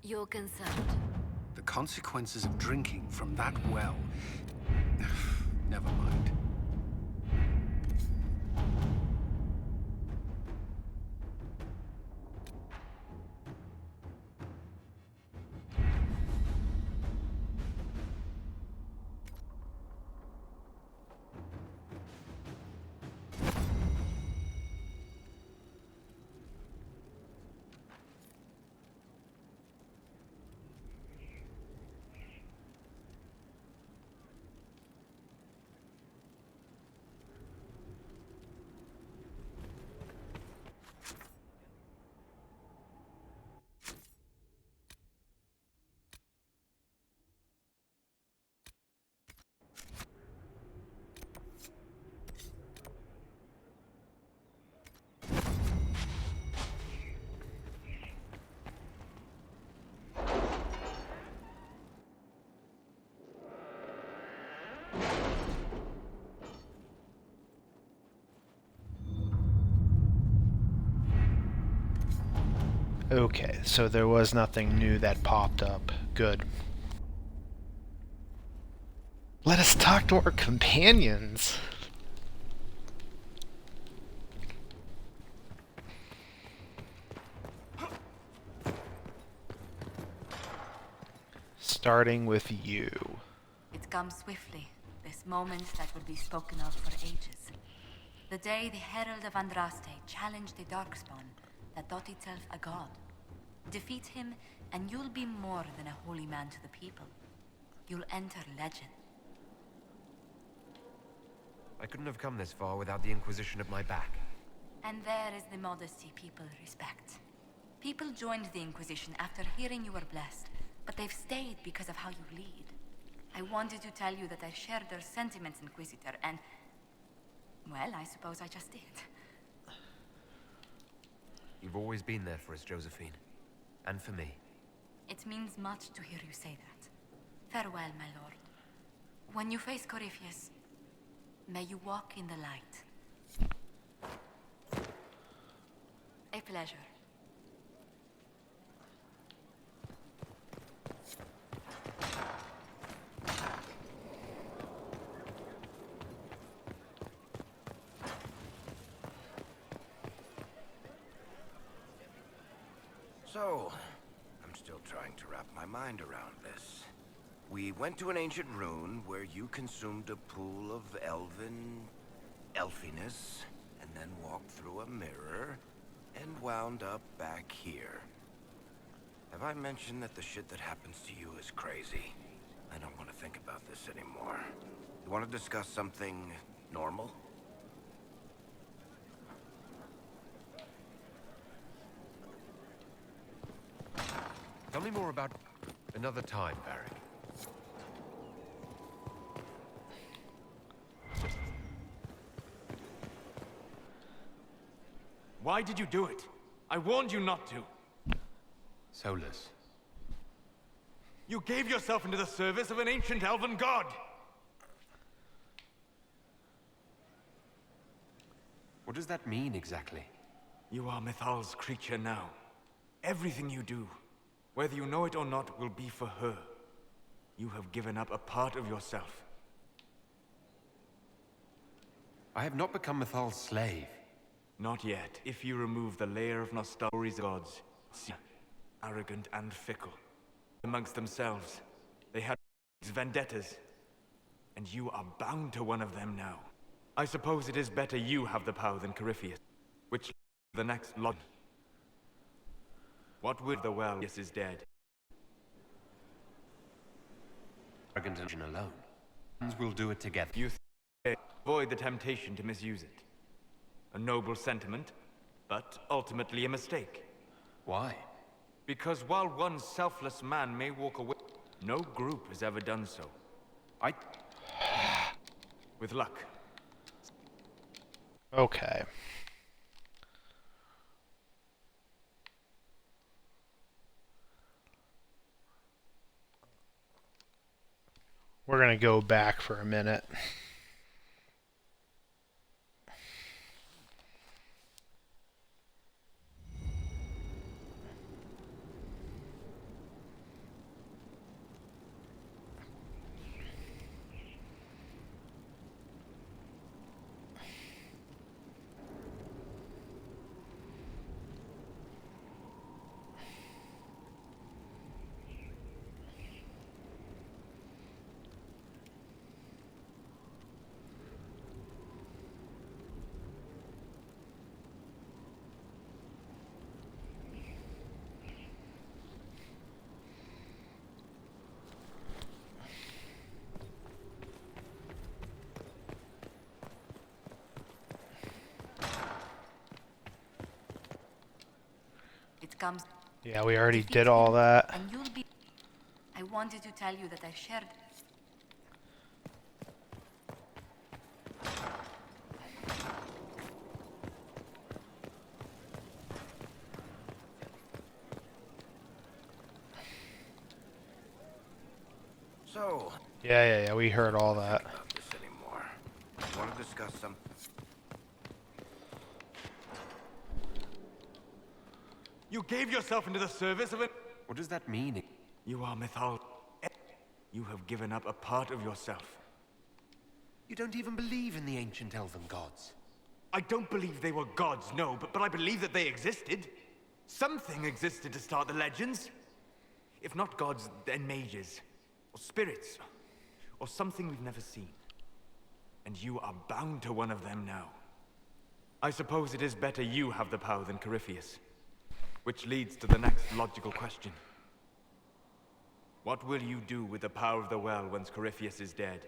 You're concerned. The consequences of drinking from that well... Never mind. Okay, so there was nothing new that popped up. Good. Let us talk to our companions. Starting with you. It comes swiftly, this moment that will be spoken of for ages. The day the Herald of Andraste challenged the Darkspawn that thought itself a god. Defeat him, and you'll be more than a holy man to the people. You'll enter legend. I couldn't have come this far without the Inquisition at my back. And there is the modesty people respect. People joined the Inquisition after hearing you were blessed, but they've stayed because of how you lead. I wanted to tell you that I shared their sentiments, Inquisitor, and... well, I suppose I just did. You've always been there for us, Josephine. and for me. It means much to hear you say that. Farewell, my lord. When you face Corypheus, may you walk in the light. A pleasure. So, I'm still trying to wrap my mind around this. We went to an ancient ruin where you consumed a pool of elfiness, and then walked through a mirror, and wound up back here. Have I mentioned that the shit that happens to you is crazy? I don't want to think about this anymore. You want to discuss something normal? Tell me more about another time, Varric. Why did you do it? I warned you not to. Solus. You gave yourself into the service of an ancient elven god! What does that mean exactly? You are Mythal's creature now. Everything you do, whether you know it or not, will be for her. You have given up a part of yourself. I have not become Mythal's slave. Not yet. If you remove the layer of nostalgia's gods, arrogant and fickle. Amongst themselves, they had vendettas. And you are bound to one of them now. I suppose it is better you have the power than Corypheus, which the next lot. What would the well is dead? Arrogant and alone. We'll do it together. You avoid the temptation to misuse it. A noble sentiment, but ultimately a mistake. Why? Because while one selfless man may walk away, no group has ever done so. With luck. Okay. We're gonna go back for a minute. It comes. Yeah, we already did all that. And you'll be. I wanted to tell you that I shared. So. Yeah, we heard all that. About this anymore. You want to discuss something? You gave yourself into the service of it. What does that mean? You are Mythal. You have given up a part of yourself. You don't even believe in the ancient elven gods. I don't believe they were gods, no, but I believe that they existed. Something existed to start the legends. If not gods, then mages. Or spirits. Or something we've never seen. And you are bound to one of them now. I suppose it is better you have the power than Corypheus. Which leads to the next logical question. What will you do with the power of the well once Corypheus is dead?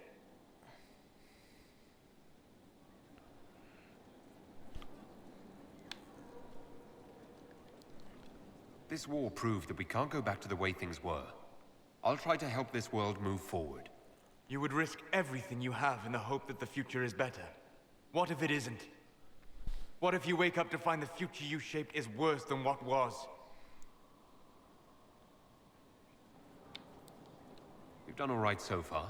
This war proved that we can't go back to the way things were. I'll try to help this world move forward. You would risk everything you have in the hope that the future is better. What if it isn't? What if you wake up to find the future you shaped is worse than what was? done all right so far.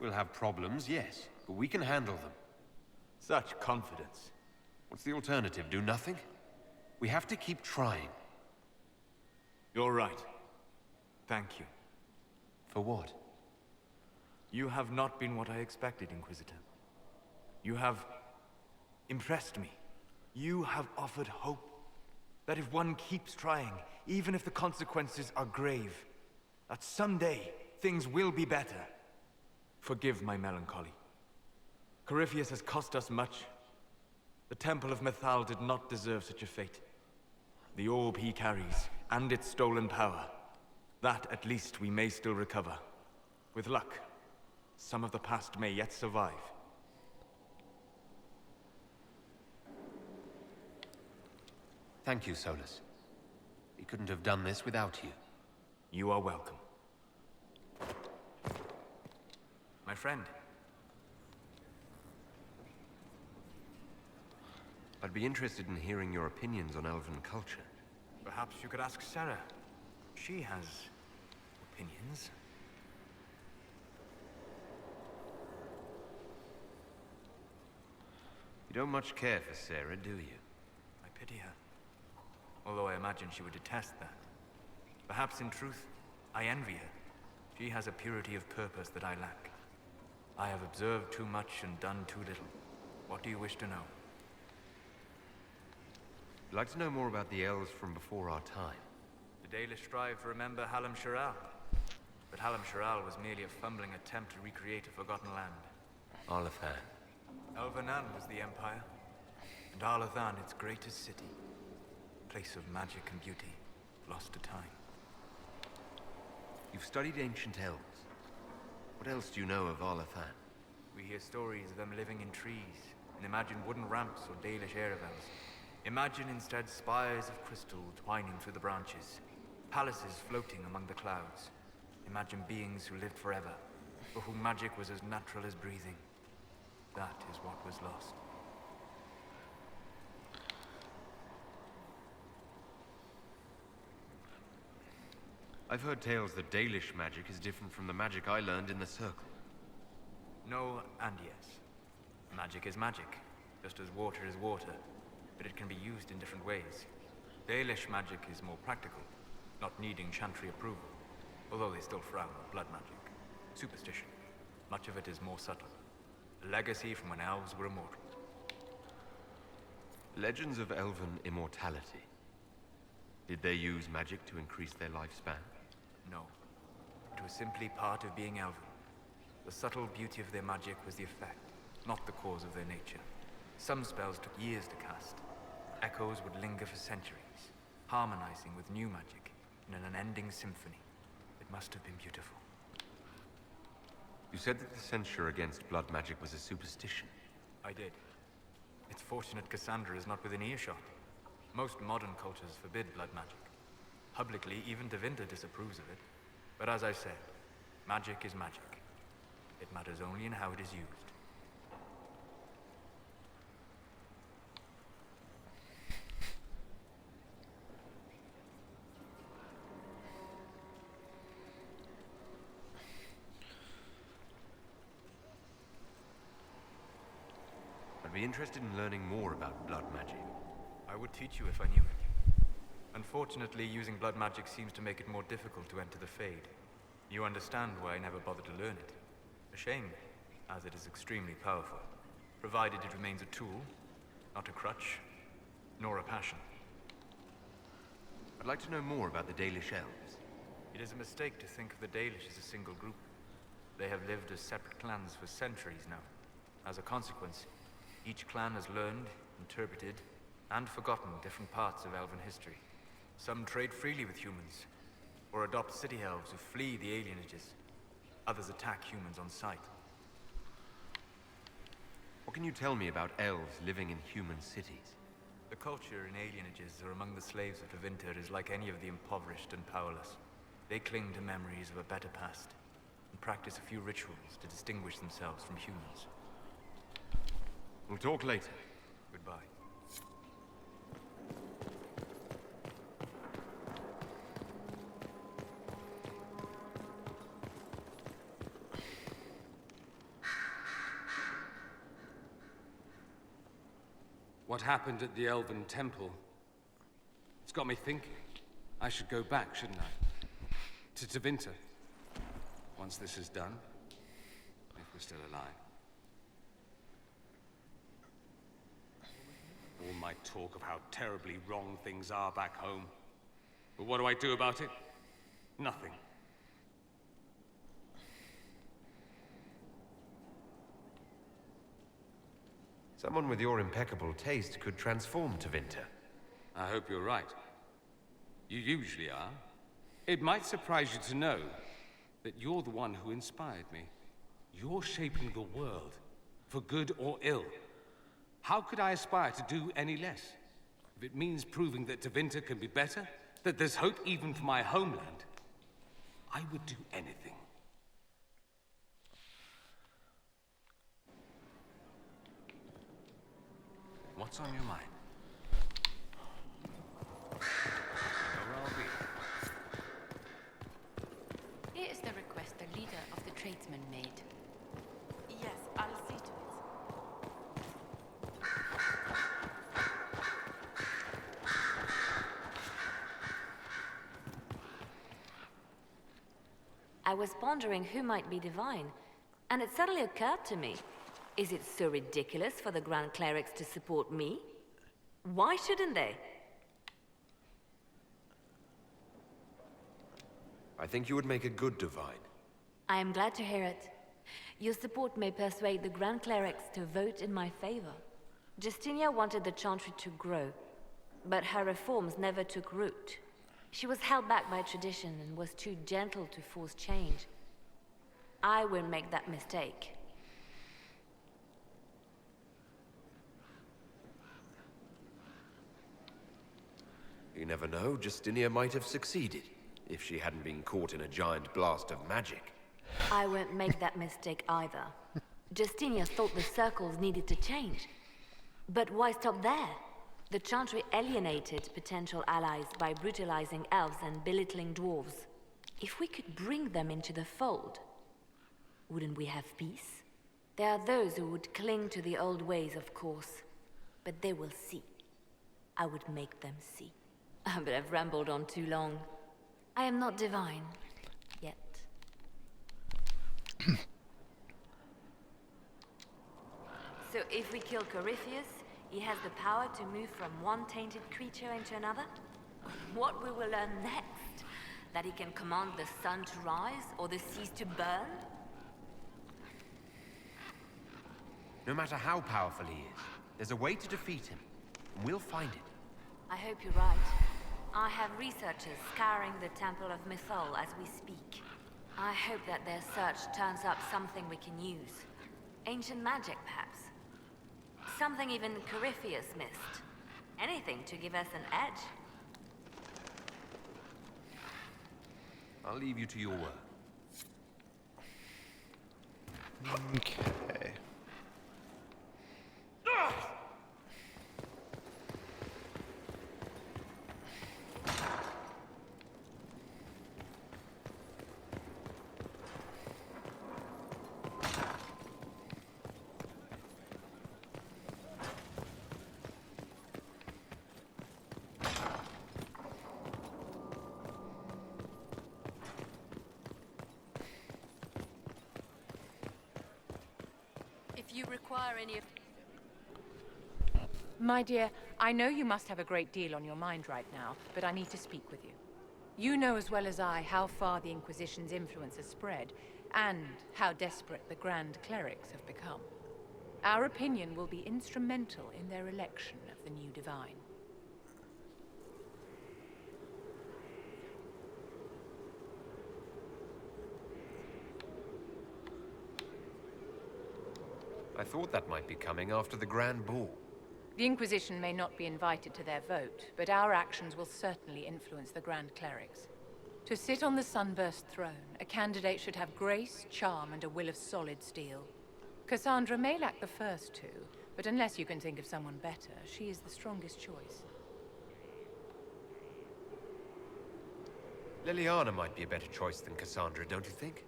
We'll have problems, yes, but we can handle them. Such confidence. What's the alternative? Do nothing? We have to keep trying. You're right. Thank you. For what? You have not been what I expected, Inquisitor. You have impressed me. You have offered hope. That if one keeps trying, even if the consequences are grave, that someday things will be better. Forgive my melancholy. Corypheus has cost us much. The Temple of Mythal did not deserve such a fate. The orb he carries, and its stolen power, that at least we may still recover. With luck, some of the past may yet survive. Thank you, Solus. We couldn't have done this without you. You are welcome. My friend. I'd be interested in hearing your opinions on elven culture. Perhaps you could ask Sarah. She has opinions. You don't much care for Sarah, do you? I pity her. Although I imagine she would detest that. Perhaps in truth, I envy her. She has a purity of purpose that I lack. I have observed too much and done too little. What do you wish to know? I'd like to know more about the elves from before our time. The Dalish strive to remember Hallam Sharal. But Hallam Sharal was merely a fumbling attempt to recreate a forgotten land. Arlathan. Elvanan was the Empire, and Arlathan its greatest city. Place of magic and beauty, lost to time. You've studied ancient elves. What else do you know of Arlathan? We hear stories of them living in trees, and imagine wooden ramps or Dalish aeravels. Imagine instead spires of crystal twining through the branches, palaces floating among the clouds. Imagine beings who lived forever, for whom magic was as natural as breathing. That is what was lost. I've heard tales that Dalish magic is different from the magic I learned in the Circle. No and yes. Magic is magic, just as water is water, but it can be used in different ways. Dalish magic is more practical, not needing chantry approval, although they still frown on blood magic. Superstition. Much of it is more subtle. A legacy from when elves were immortal. Legends of elven immortality. Did they use magic to increase their lifespan? No. It was simply part of being elven. The subtle beauty of their magic was the effect, not the cause of their nature. Some spells took years to cast. Echoes would linger for centuries, harmonizing with new magic in an unending symphony. It must have been beautiful. You said that the censure against blood magic was a superstition. I did. It's fortunate Cassandra is not within earshot. Most modern cultures forbid blood magic. Publicly, even Tevinter disapproves of it. But as I said, magic is magic. It matters only in how it is used. I'd be interested in learning more about blood magic. I would teach you if I knew it. Unfortunately, using blood magic seems to make it more difficult to enter the Fade. You understand why I never bothered to learn it. A shame, as it is extremely powerful, provided it remains a tool, not a crutch, nor a passion. I'd like to know more about the Dalish elves. It is a mistake to think of the Dalish as a single group. They have lived as separate clans for centuries now. As a consequence, each clan has learned, interpreted, and forgotten different parts of elven history. Some trade freely with humans, or adopt city elves who flee the alienages. Others attack humans on sight. What can you tell me about elves living in human cities? The culture in alienages or among the slaves of Tevinter is like any of the impoverished and powerless. They cling to memories of a better past, and practice a few rituals to distinguish themselves from humans. We'll talk later. Goodbye. What happened at the Elven Temple? It's got me thinking. I should go back, shouldn't I? To Tevinter. Once this is done. If we're still alive. All my talk of how terribly wrong things are back home. But what do I do about it? Nothing. Someone with your impeccable taste could transform Tevinter. I hope you're right. You usually are. It might surprise you to know that you're the one who inspired me. You're shaping the world, for good or ill. How could I aspire to do any less? If it means proving that Tevinter can be better, that there's hope even for my homeland, I would do anything. What's on your mind? Where I'll be. Here is the request the leader of the tradesmen made. Yes, I'll see to it. I was pondering who might be divine, and it suddenly occurred to me. Is it so ridiculous for the Grand Clerics to support me? Why shouldn't they? I think you would make a good divine. I am glad to hear it. Your support may persuade the Grand Clerics to vote in my favor. Justinia wanted the Chantry to grow, but her reforms never took root. She was held back by tradition and was too gentle to force change. I won't make that mistake. You never know, Justinia might have succeeded, if she hadn't been caught in a giant blast of magic. I won't make that mistake either. Justinia thought the circles needed to change. But why stop there? The Chantry alienated potential allies by brutalizing elves and belittling dwarves. If we could bring them into the fold, wouldn't we have peace? There are those who would cling to the old ways, of course. But they will see. I would make them see. But I've rambled on too long. I am not divine. Yet. So if we kill Corypheus, he has the power to move from one tainted creature into another? What we will learn next? That he can command the sun to rise or the seas to burn? No matter how powerful he is, there's a way to defeat him, and we'll find it. I hope you're right. I have researchers scouring the Temple of Mythol as we speak. I hope that their search turns up something we can use. Ancient magic, perhaps. Something even Corypheus missed. Anything to give us an edge. I'll leave you to your work. Okay. If you require any of... My dear, I know you must have a great deal on your mind right now, but I need to speak with you. You know as well as I how far the Inquisition's influence has spread, and how desperate the Grand Clerics have become. Our opinion will be instrumental in their election of the new Divine. I thought that might be coming after the Grand Ball. The Inquisition may not be invited to their vote, but our actions will certainly influence the Grand Clerics. To sit on the Sunburst throne, a candidate should have grace, charm, and a will of solid steel. Cassandra may lack the first two, but unless you can think of someone better, she is the strongest choice. Liliana might be a better choice than Cassandra, don't you think?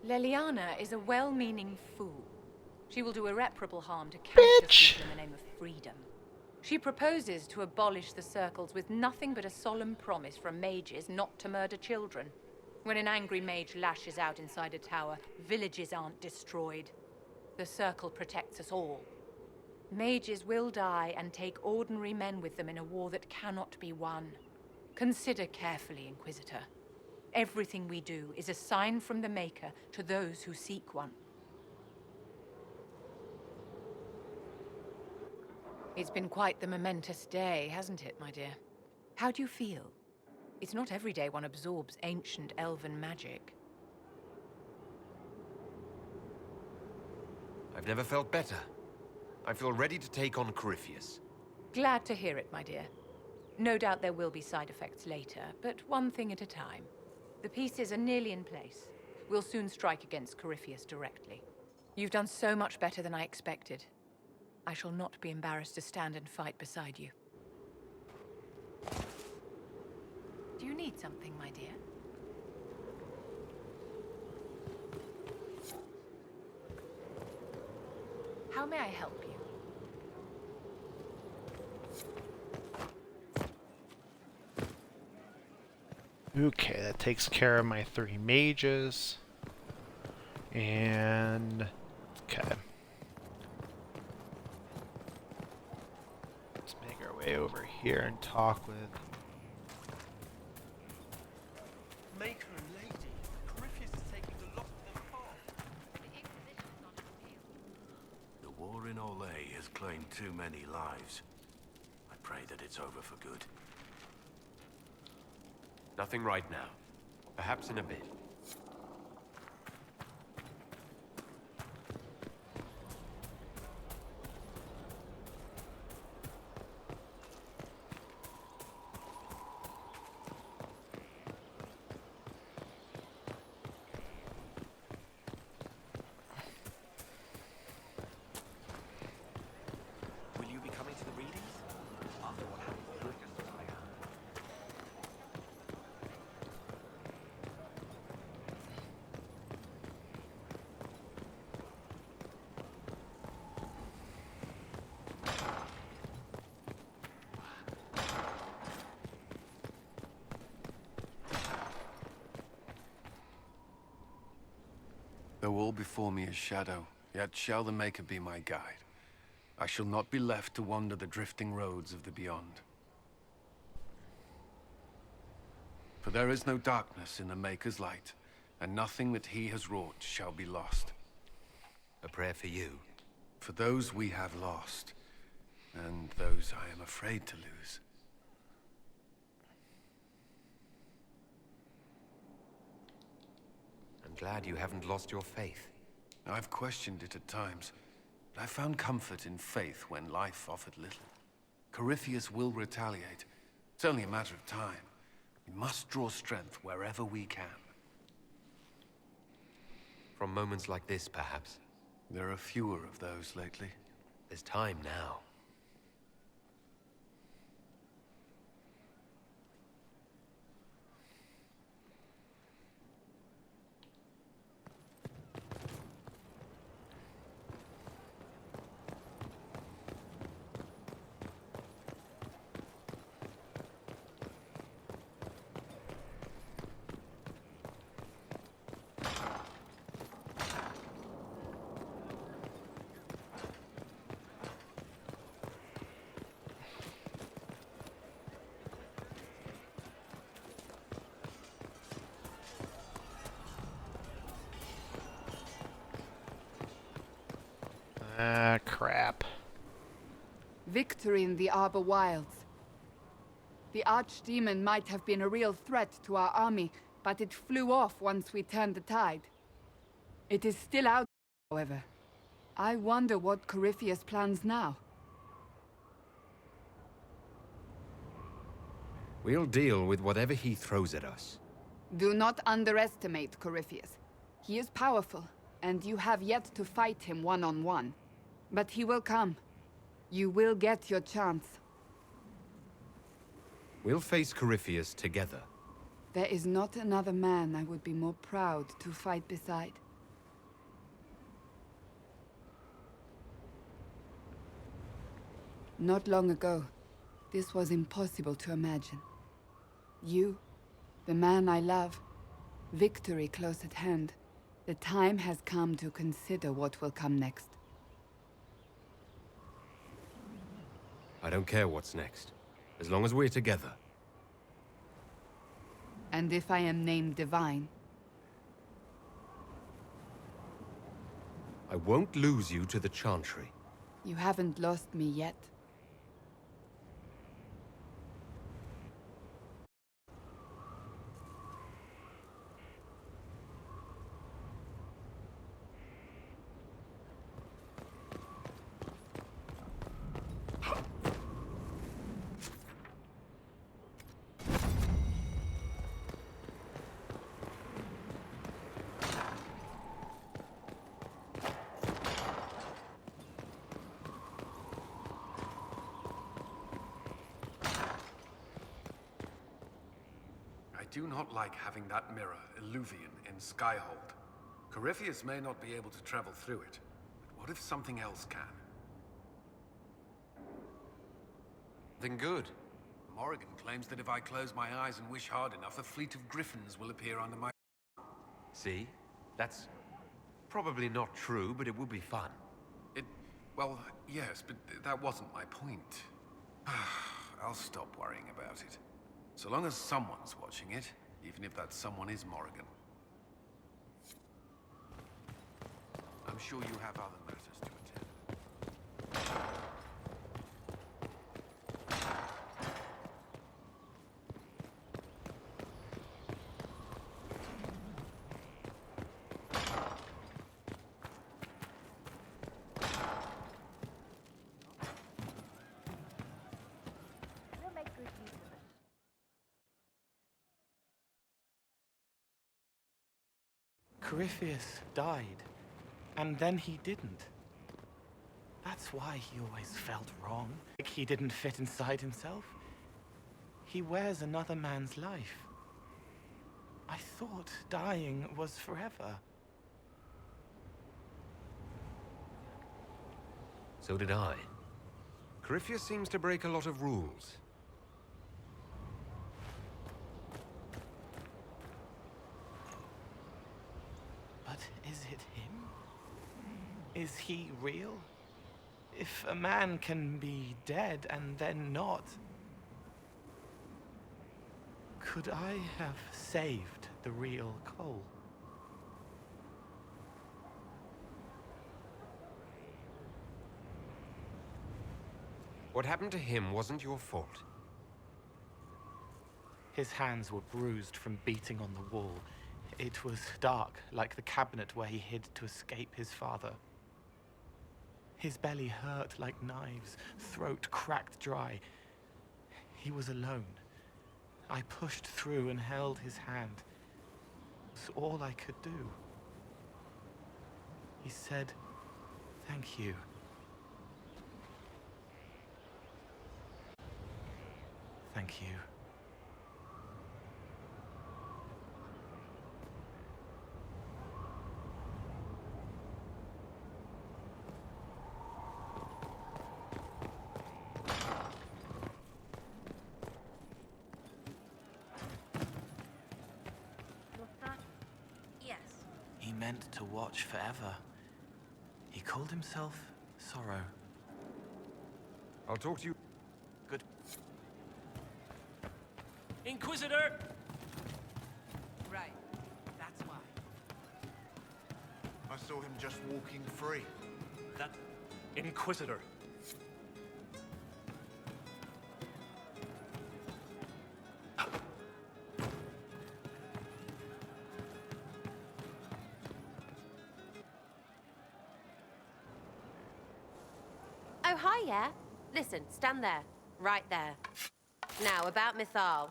Leliana is a well-meaning fool. She will do irreparable harm to countless people in the name of freedom. She proposes to abolish the circles with nothing but a solemn promise from mages not to murder children. When an angry mage lashes out inside a tower, villages aren't destroyed. The circle protects us all. Mages will die and take ordinary men with them in a war that cannot be won. Consider carefully, Inquisitor. Everything we do is a sign from the Maker to those who seek one. It's been quite the momentous day, hasn't it, my dear? How do you feel? It's not every day one absorbs ancient elven magic. I've never felt better. I feel ready to take on Corypheus. Glad to hear it, my dear. No doubt there will be side effects later, but one thing at a time. The pieces are nearly in place. We'll soon strike against Corypheus directly. You've done so much better than I expected. I shall not be embarrassed to stand and fight beside you. Do you need something, my dear? How may I help you? Okay, that takes care of my 3 mages. And... okay. Let's make our way over here and talk with... Maker and lady, Corypheus is taking the lot of them off. The Inquisition is on its heels. The war in Olay has claimed too many lives. I pray that it's over for good. Nothing right now. Perhaps in a bit. Will you be coming to the readings? After what happened? Though all before me is shadow, yet shall the Maker be my guide. I shall not be left to wander the drifting roads of the beyond. For there is no darkness in the Maker's light, and nothing that he has wrought shall be lost. A prayer for you. For those we have lost, and those I am afraid to lose. I'm glad you haven't lost your faith. I've questioned it at times, but I found comfort in faith when life offered little. Corypheus will retaliate. It's only a matter of time. We must draw strength wherever we can. From moments like this, perhaps. There are fewer of those lately. There's time now. Ah, crap. Victory in the Arbor Wilds. The Archdemon might have been a real threat to our army, but it flew off once we turned the tide. It is still out, however. I wonder what Corypheus plans now. We'll deal with whatever he throws at us. Do not underestimate Corypheus. He is powerful, and you have yet to fight him one-on-one. But he will come. You will get your chance. We'll face Corypheus together. There is not another man I would be more proud to fight beside. Not long ago, this was impossible to imagine. You, the man I love, victory close at hand. The time has come to consider what will come next. I don't care what's next, as long as we're together. And if I am named Divine? I won't lose you to the Chantry. You haven't lost me yet. I do not like having that mirror, Illuvian, in Skyhold. Corypheus may not be able to travel through it, but what if something else can? Then good. Morrigan claims that if I close my eyes and wish hard enough, a fleet of griffins will appear under my... See? That's probably not true, but it would be fun. Well, yes, but that wasn't my point. I'll stop worrying about it. So long as someone's watching it, even if that someone is Morrigan. I'm sure you have other matters to attend. Corypheus died, and then he didn't. That's why he always felt wrong. Like he didn't fit inside himself. He wears another man's life. I thought dying was forever. So did I. Corypheus seems to break a lot of rules. But is it him? Is he real? If a man can be dead and then not, could I have saved the real Cole? What happened to him wasn't your fault. His hands were bruised from beating on the wall. It was dark, like the cabinet where he hid to escape his father. His belly hurt like knives, throat cracked dry. He was alone. I pushed through and held his hand. It was all I could do. He said, "Thank you." Thank you. Yes. He meant to watch forever. He called himself Sorrow. I'll talk to you. Good. Inquisitor! Right. That's why. I saw him just walking free. That Inquisitor. Oh, hi, yeah. Listen, stand there. Right there. Now, about Mythal.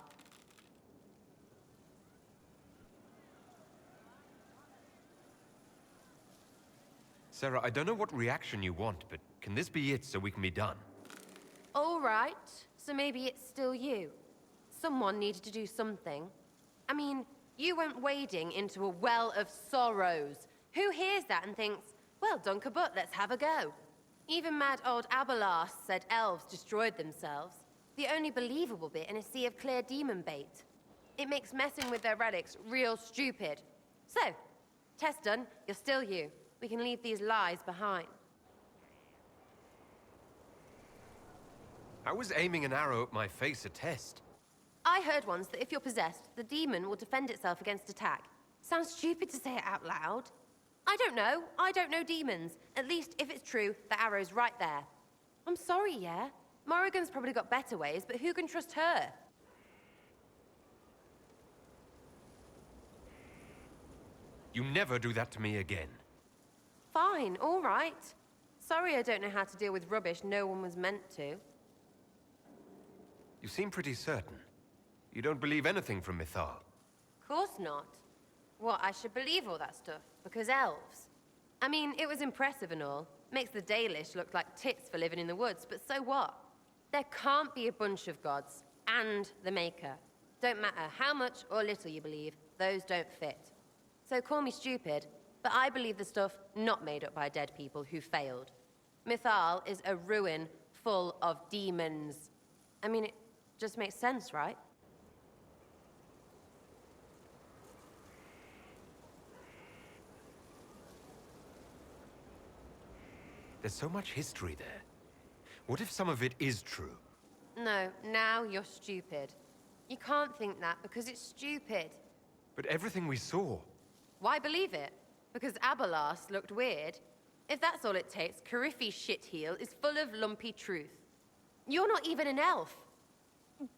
Sarah, I don't know what reaction you want, but can this be it so we can be done? All right. So maybe it's still you. Someone needed to do something. I mean, you went wading into a well of sorrows. Who hears that and thinks, well, dunk a butt, let's have a go? Even mad old Abelas said elves destroyed themselves. The only believable bit in a sea of clear demon bait. It makes messing with their relics real stupid. So, test done, you're still you. We can leave these lies behind. How was aiming an arrow at my face a test? I heard once that if you're possessed, the demon will defend itself against attack. Sounds stupid to say it out loud. I don't know. I don't know demons. At least, if it's true, the arrow's right there. I'm sorry, yeah? Morrigan's probably got better ways, but who can trust her? You never do that to me again. Fine, all right. Sorry I don't know how to deal with rubbish no one was meant to. You seem pretty certain. You don't believe anything from Mythal. Course not. What, I should believe all that stuff? Because elves? I mean, it was impressive and all. Makes the Dalish look like tits for living in the woods, but so what? There can't be a bunch of gods, and the Maker. Don't matter how much or little you believe, those don't fit. So call me stupid, but I believe the stuff not made up by dead people who failed. Mythal is a ruin full of demons. I mean, it just makes sense, right? There's so much history there. What if some of it is true? No, now you're stupid. You can't think that because it's stupid. But everything we saw... Why believe it? Because Abelas looked weird? If that's all it takes, Cariffi's shitheel is full of lumpy truth. You're not even an elf.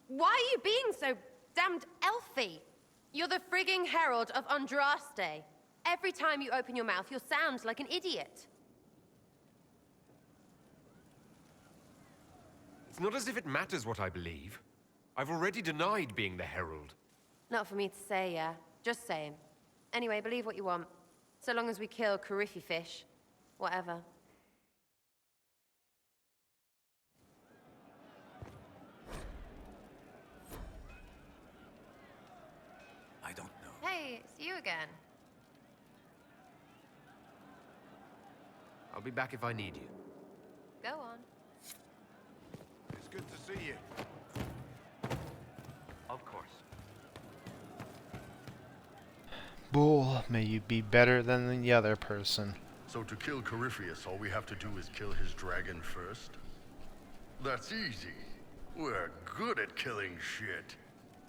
Why are you being so damned elfy? You're the frigging herald of Andraste. Every time you open your mouth, you'll sound like an idiot. It's not as if it matters what I believe. I've already denied being the herald. Not for me to say, yeah. Just saying. Anyway, believe what you want. So long as we kill Cariffi fish. Whatever. I don't know. Hey, it's you again. I'll be back if I need you. Go on. It's good to see you. Of course. Bull, may you be better than the other person. So to kill Corypheus, all we have to do is kill his dragon first? That's easy. We're good at killing shit.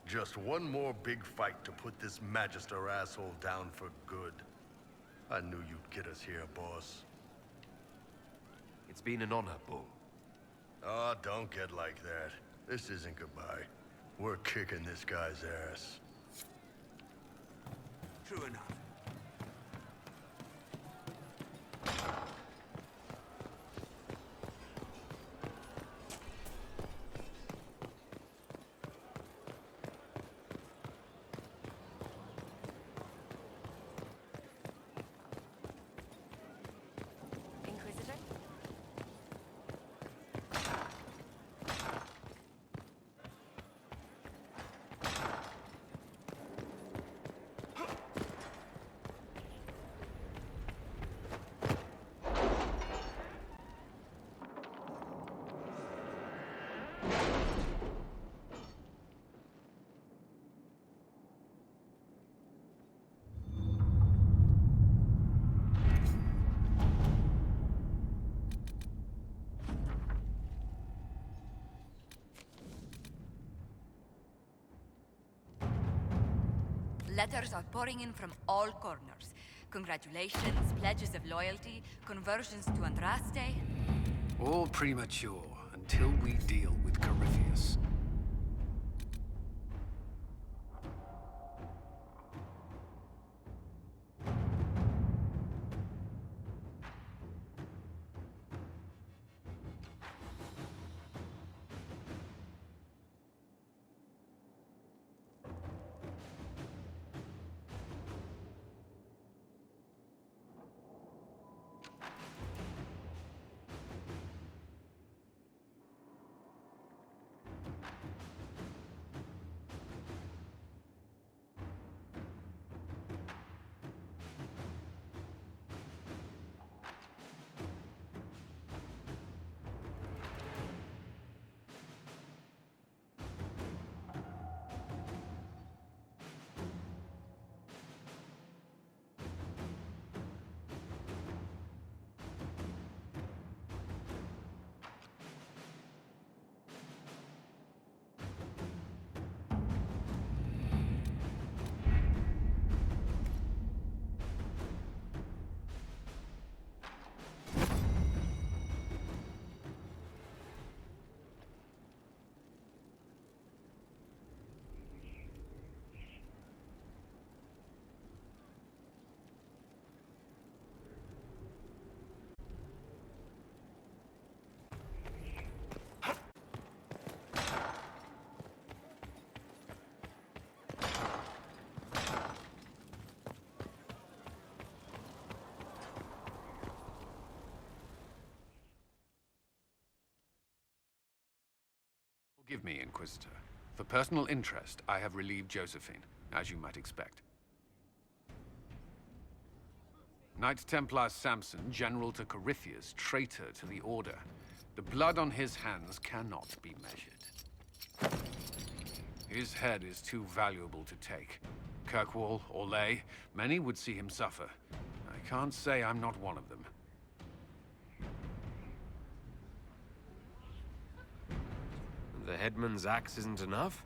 Just one more big fight to put this Magister asshole down for good. I knew you'd get us here, boss. It's been an honor, Bull. Oh, don't get like that. This isn't goodbye. We're kicking this guy's ass. True enough. Inquisitor? Letters are pouring in from all corners. Congratulations, pledges of loyalty, conversions to Andraste. All premature until we deal with Corypheus. Forgive me, Inquisitor. For personal interest, I have relieved Josephine, as you might expect. Knight Templar Samson, General to Corypheus, traitor to the Order. The blood on his hands cannot be measured. His head is too valuable to take. Kirkwall, Orlais, many would see him suffer. I can't say I'm not one of them. The headman's axe isn't enough?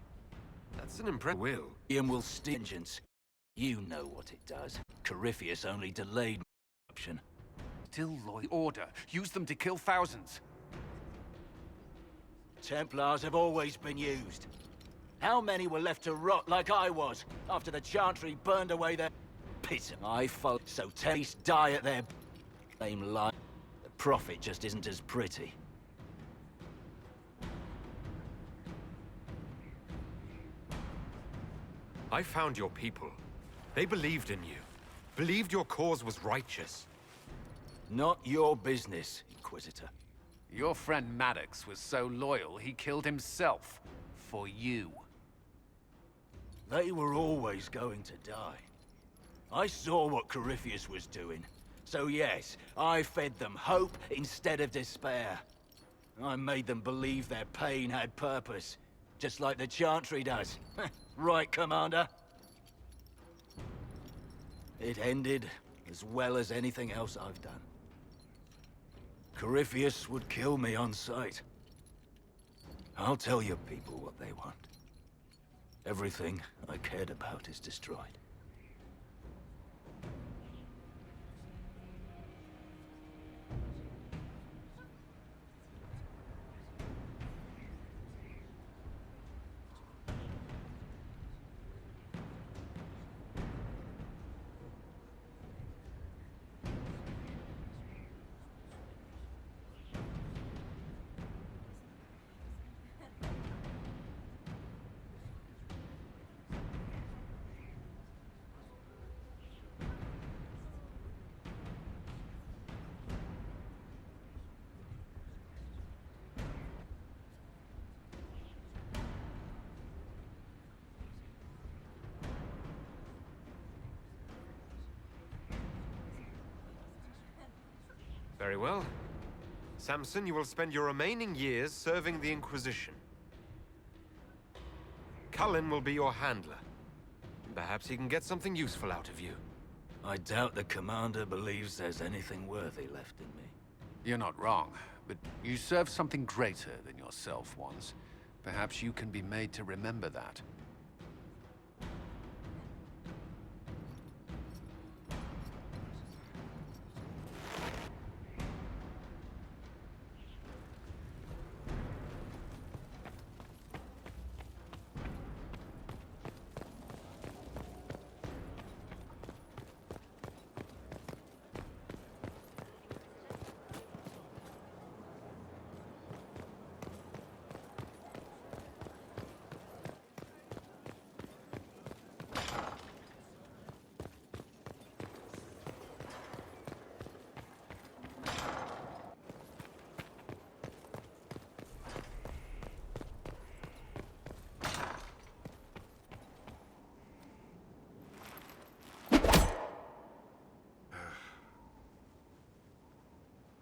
That's an impressive will. Ian will vengeance. You know what it does. Corypheus only delayed option. Still loyal. Order. Use them to kill thousands. Templars have always been used. How many were left to rot like I was, after the Chantry burned away their pit? I followed, so taste die at their same line. The profit just isn't as pretty. I found your people. They believed in you. Believed your cause was righteous. Not your business, Inquisitor. Your friend Maddox was so loyal, he killed himself. For you. They were always going to die. I saw what Corypheus was doing. So yes, I fed them hope instead of despair. I made them believe their pain had purpose. Just like the Chantry does. Right, Commander? It ended as well as anything else I've done. Corypheus would kill me on sight. I'll tell your people what they want. Everything I cared about is destroyed. Very well. Samson, you will spend your remaining years serving the Inquisition. Cullen will be your handler. Perhaps he can get something useful out of you. I doubt the Commander believes there's anything worthy left in me. You're not wrong, but you served something greater than yourself once. Perhaps you can be made to remember that.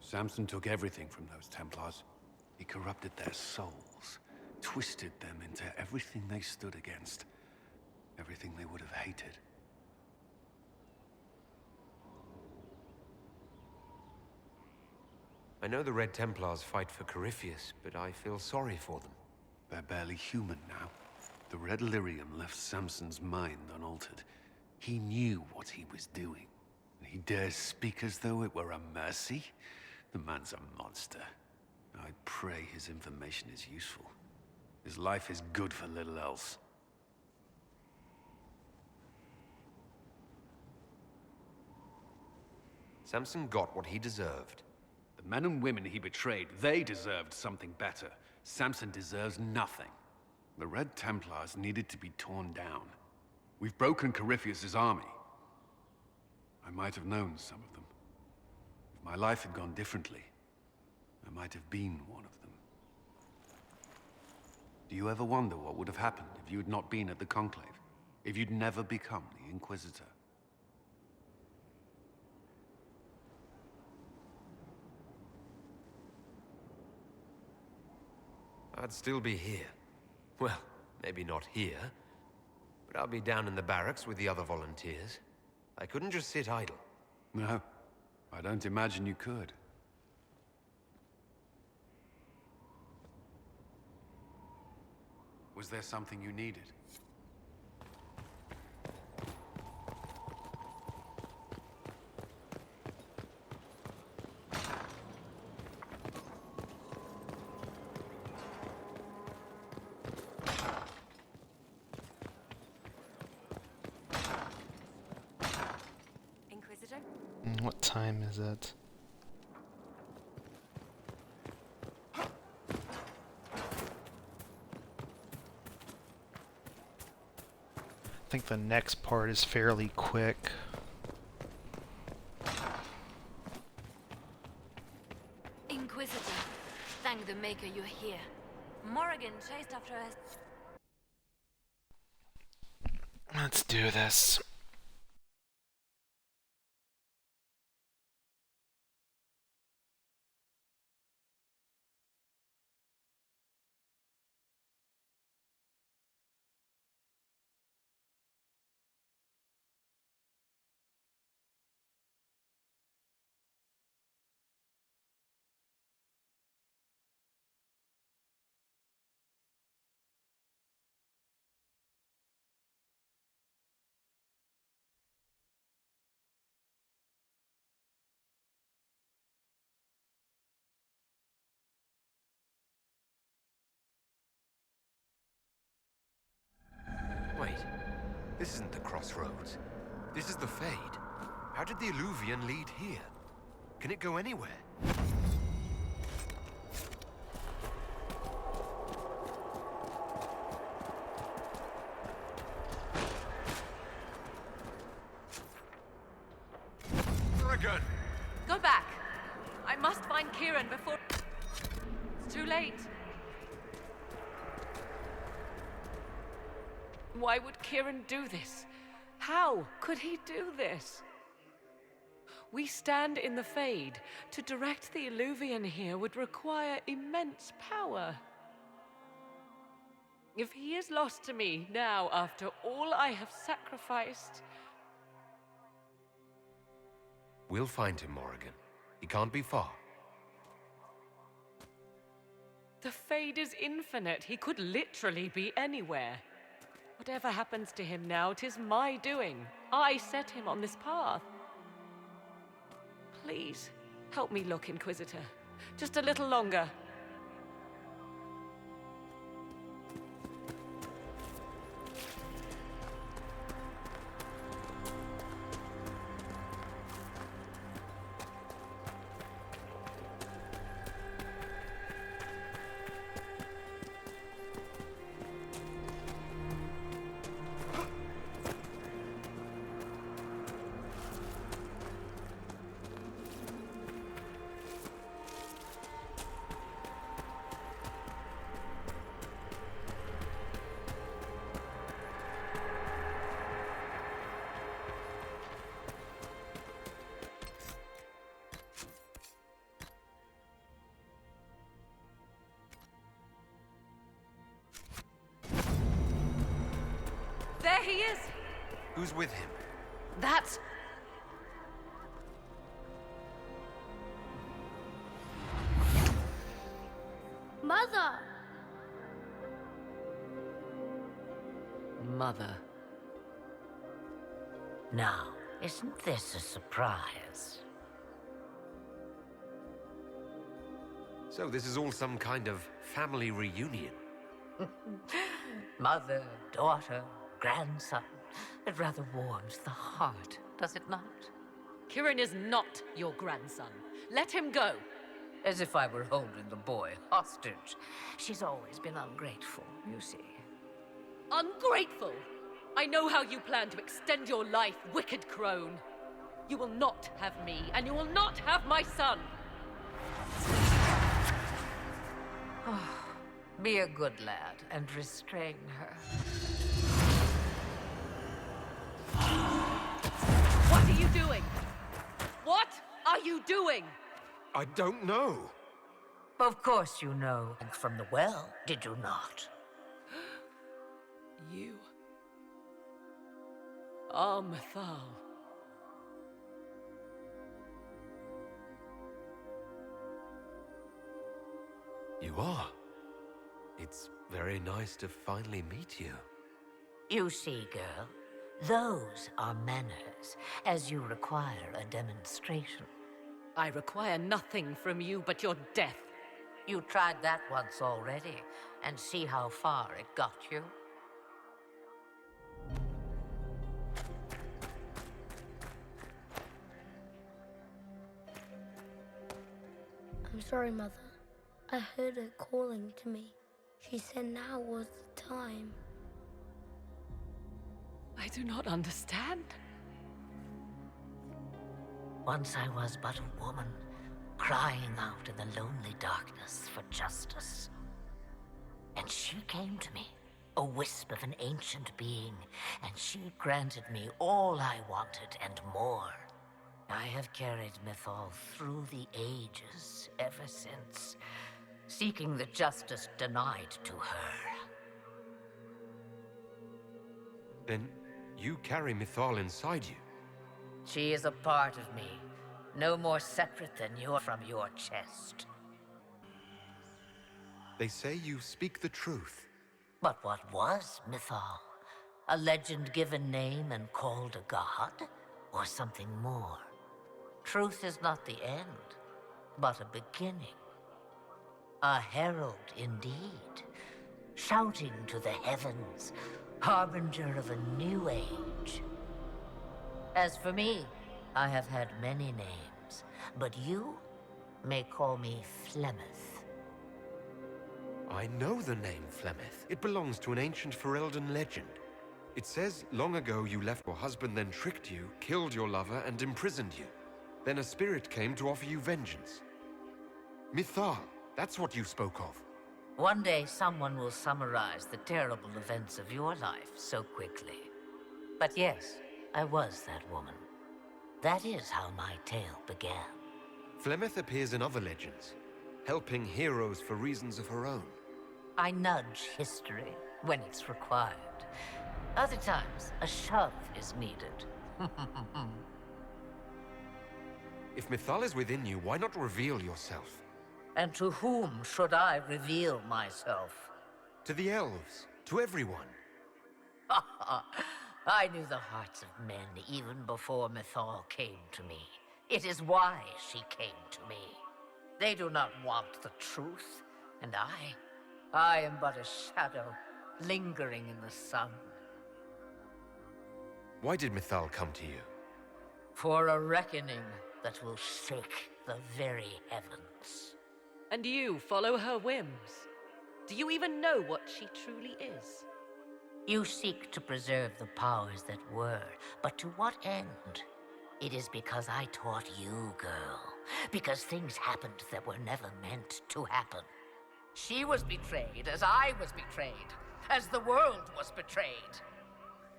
Samson took everything from those Templars. He corrupted their souls, twisted them into everything they stood against, everything they would have hated. I know the Red Templars fight for Corypheus, but I feel sorry for them. They're barely human now. The Red Lyrium left Samson's mind unaltered. He knew what he was doing. And he dares speak as though it were a mercy? The man's a monster. I pray his information is useful. His life is good for little else. Samson got what he deserved. The men and women he betrayed, they deserved something better. Samson deserves nothing. The Red Templars needed to be torn down. We've broken Corypheus' army. I might have known some of them. If my life had gone differently, I might have been one of them. Do you ever wonder what would have happened if you had not been at the Conclave? If you'd never become the Inquisitor? I'd still be here. Well, maybe not here, but I'll be down in the barracks with the other volunteers. I couldn't just sit idle. No, I don't imagine you could. Was there something you needed? Inquisitor? What time is it? I think the next part is fairly quick. Inquisitor, thank the Maker you're here. Morrigan chased after us. Let's do this. Wait, this isn't the crossroads. This is the Fade. How did the Illuvian lead here? Can it go anywhere? Morrigan! Go back! I must find Kieran before... It's too late. Why would Kieran do this? How could he do this? We stand in the Fade. To direct the Illuvian here would require immense power. If he is lost to me now, after all I have sacrificed... We'll find him, Morrigan. He can't be far. The Fade is infinite. He could literally be anywhere. Whatever happens to him now, 'tis my doing. I set him on this path. Please, help me look, Inquisitor. Just a little longer. There he is! Who's with him? That's... Mother! Mother. Now, isn't this a surprise? So this is all some kind of family reunion. Mother, daughter, grandson. It rather warms the heart, does it not? Kieran is not your grandson. Let him go. As if I were holding the boy hostage. She's always been ungrateful, you see. Ungrateful! I know how you plan to extend your life, wicked crone. You will not have me, and you will not have my son. Be a good lad and restrain her. What are you doing? What are you doing? I don't know. Of course you know. And from the well, did you not? You are Mithal. You are. It's very nice to finally meet you. You see, girl, those are manners, as you require a demonstration. I require nothing from you but your death. You tried that once already, and see how far it got you. I'm sorry, Mother. I heard her calling to me. She said now was the time. I do not understand. Once I was but a woman, crying out in the lonely darkness for justice. And she came to me, a wisp of an ancient being, and she granted me all I wanted and more. I have carried Mithal through the ages ever since, seeking the justice denied to her. Then you carry Mithal inside you. She is a part of me, no more separate than you're from your chest. They say you speak the truth. But what was Mithal? A legend given name and called a god? Or something more? Truth is not the end, but a beginning. A herald indeed, shouting to the heavens, harbinger of a new age. As for me, I have had many names, but you may call me Flemeth. I know the name Flemeth. It belongs to an ancient Ferelden legend. It says long ago you left your husband, then tricked you, killed your lover, and imprisoned you. Then a spirit came to offer you vengeance. Mithal, that's what you spoke of. One day someone will summarize the terrible events of your life so quickly. But yes, I was that woman. That is how my tale began. Flemeth appears in other legends, helping heroes for reasons of her own. I nudge history when it's required. Other times, a shove is needed. If Mithal is within you, why not reveal yourself? And to whom should I reveal myself? To the elves, to everyone. I knew the hearts of men even before Mithal came to me. It is why she came to me. They do not want the truth, and I am but a shadow, lingering in the sun. Why did Mithal come to you? For a reckoning that will shake the very heavens. And you follow her whims? Do you even know what she truly is? You seek to preserve the powers that were, but to what end? It is because I taught you, girl. Because things happened that were never meant to happen. She was betrayed as I was betrayed, as the world was betrayed.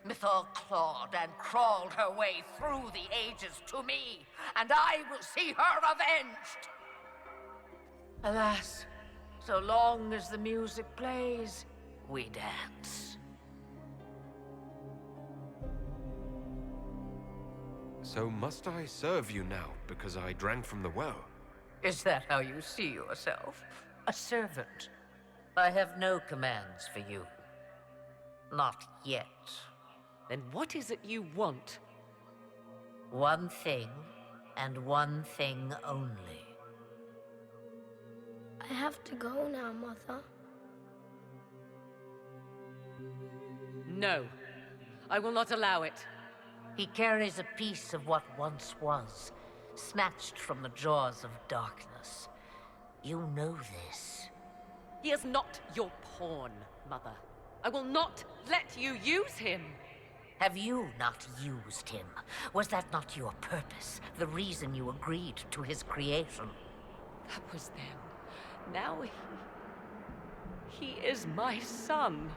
Mithal clawed and crawled her way through the ages to me, and I will see her avenged! Alas, so long as the music plays, we dance. So must I serve you now, because I drank from the well? Is that how you see yourself? A servant? I have no commands for you. Not yet. Then what is it you want? One thing, and one thing only. I have to go now, Mother. No. I will not allow it. He carries a piece of what once was, snatched from the jaws of darkness. You know this. He is not your pawn, Mother. I will not let you use him. Have you not used him? Was that not your purpose? The reason you agreed to his creation? That was then. Now He is my son.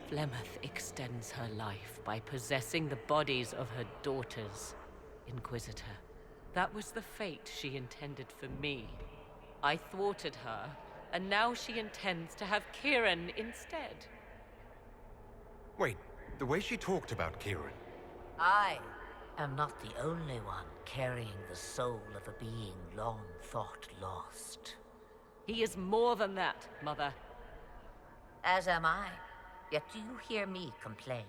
Flemeth extends her life by possessing the bodies of her daughters, Inquisitor. That was the fate she intended for me. I thwarted her, and now she intends to have Kieran instead. Wait, the way she talked about Kieran. I am not the only one carrying the soul of a being long thought lost. He is more than that, Mother. As am I. Yet do you hear me complain?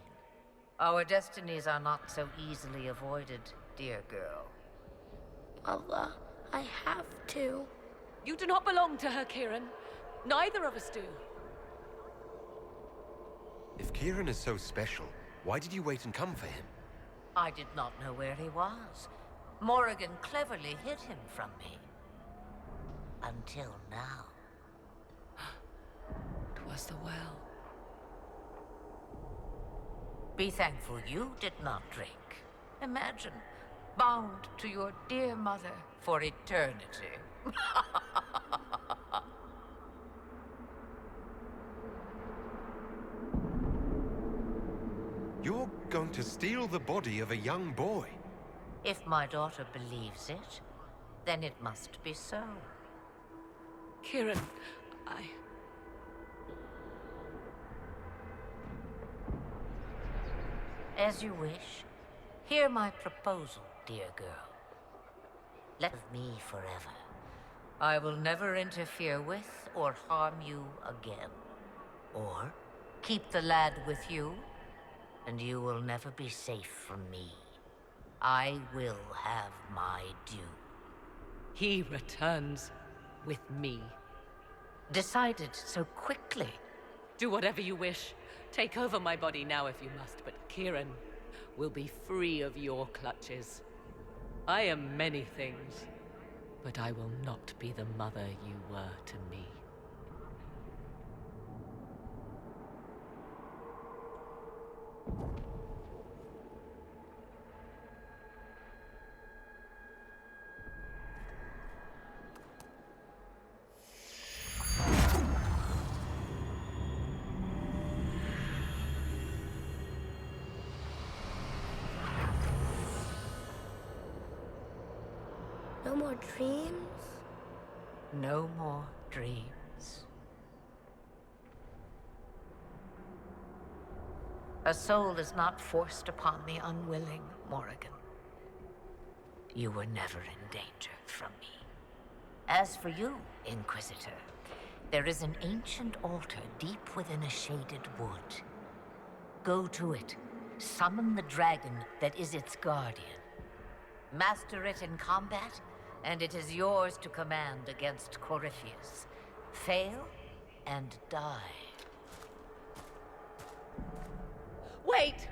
Our destinies are not so easily avoided, dear girl. Mother, I have to. You do not belong to her, Kieran. Neither of us do. If Kieran is so special, why did you wait and come for him? I did not know where he was. Morrigan cleverly hid him from me. Until now. 'Twas the well. Be thankful you did not drink. Imagine, bound to your dear mother for eternity. You're going to steal the body of a young boy? If my daughter believes it, then it must be so. Kieran, As you wish. Hear my proposal, dear girl. Let me forever. I will never interfere with or harm you again. Or keep the lad with you, and you will never be safe from me. I will have my due. he returns with me. Decided so quickly. Do whatever you wish. Take over my body now if you must, but Kieran will be free of your clutches. I am many things, but I will not be the mother you were to me. No more dreams? No more dreams. A soul is not forced upon the unwilling, Morrigan. You were never in danger from me. As for you, Inquisitor, there is an ancient altar deep within a shaded wood. Go to it. Summon the dragon that is its guardian. Master it in combat, and it is yours to command against Corypheus. Fail and die. Wait!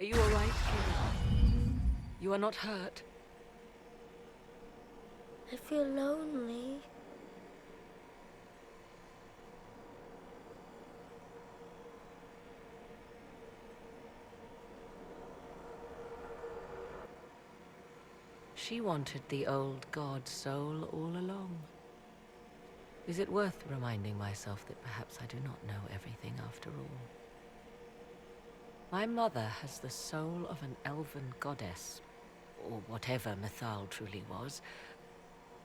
Are you all right, Kieran? You are not hurt? I feel lonely. She wanted the old god soul all along. Is it worth reminding myself that perhaps I do not know everything after all? My mother has the soul of an elven goddess, or whatever Mythal truly was,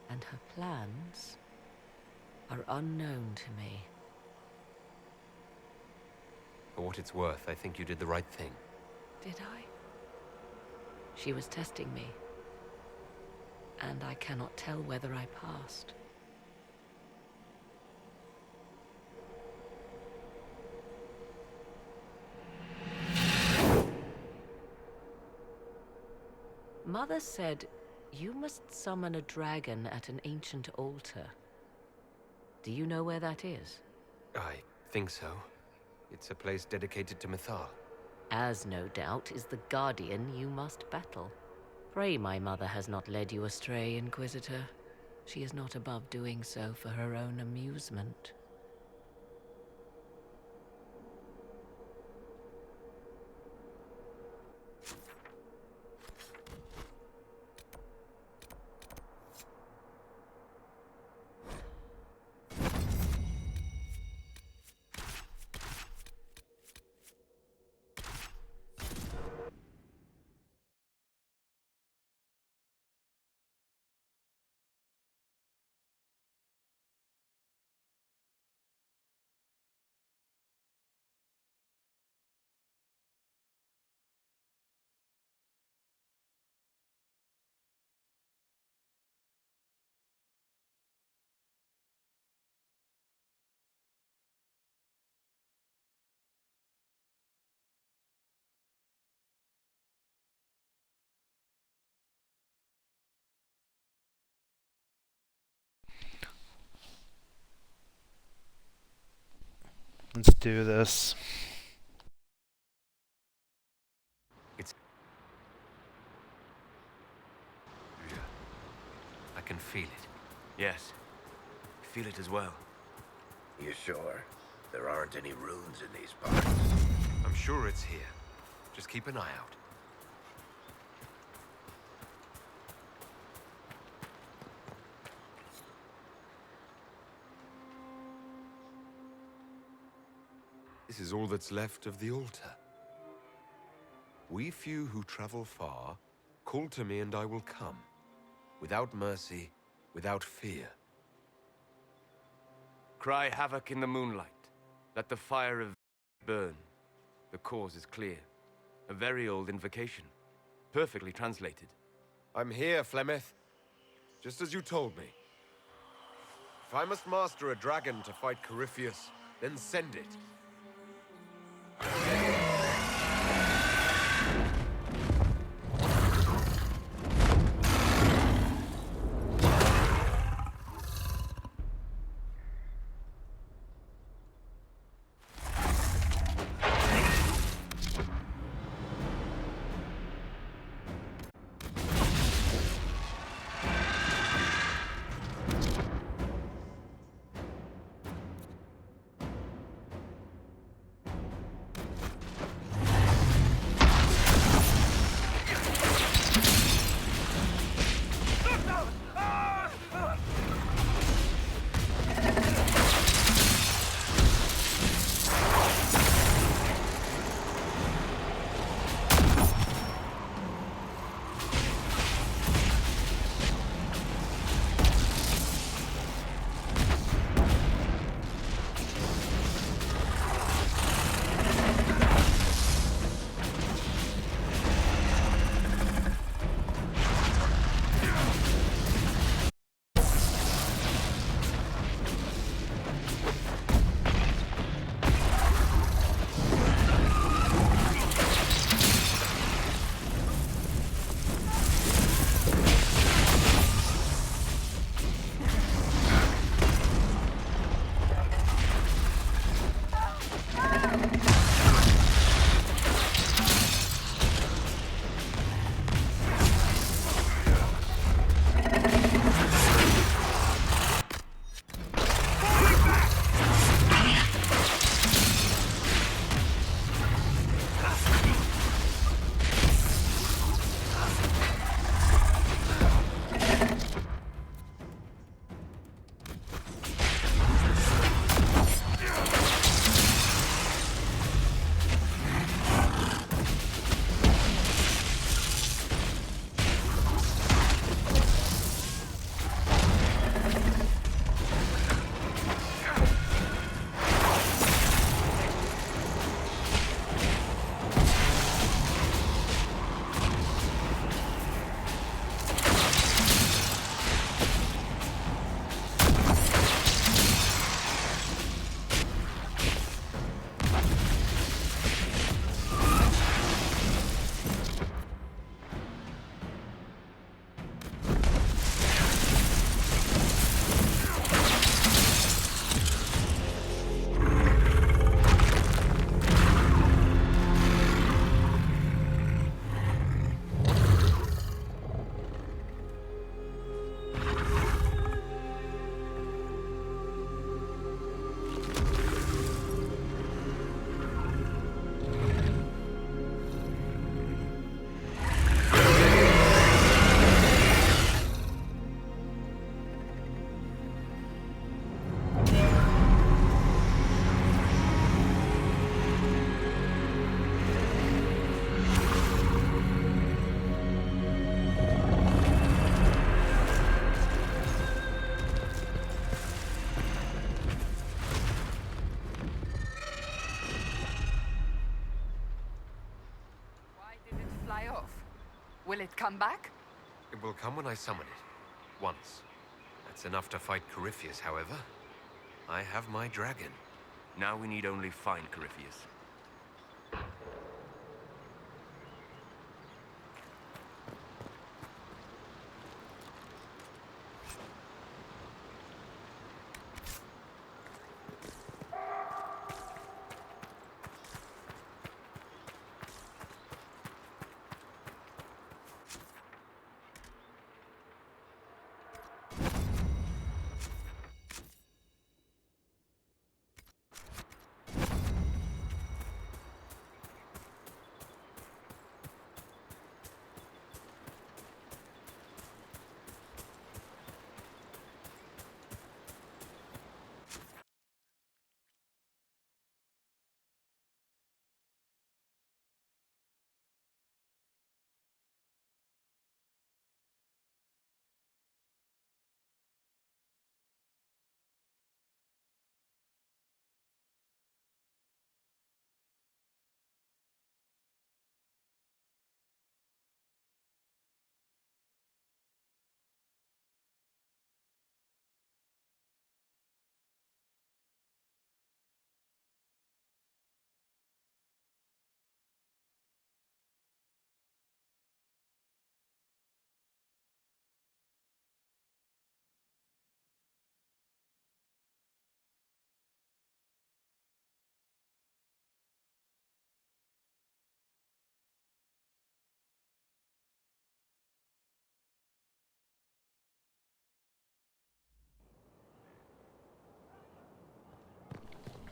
and her plans are unknown to me. For what it's worth, I think you did the right thing. Did I? She was testing me, and I cannot tell whether I passed. Mother said you must summon a dragon at an ancient altar. Do you know where that is? I think so. It's a place dedicated to Mythal. As no doubt is the guardian you must battle. Pray my mother has not led you astray, Inquisitor. She is not above doing so for her own amusement. Let's do this. I can feel it. Yes. I feel it as well. You sure? There aren't any runes in these parts. I'm sure it's here. Just keep an eye out. This is all that's left of the altar. We few who travel far, call to me and I will come. Without mercy, without fear. Cry havoc in the moonlight. Let the fire of burn. The cause is clear. A very old invocation. Perfectly translated. I'm here, Flemeth. Just as you told me. If I must master a dragon to fight Corypheus, then send it. Will it come back? It will come when I summon it. Once. That's enough to fight Corypheus, however. I have my dragon. Now we need only find Corypheus.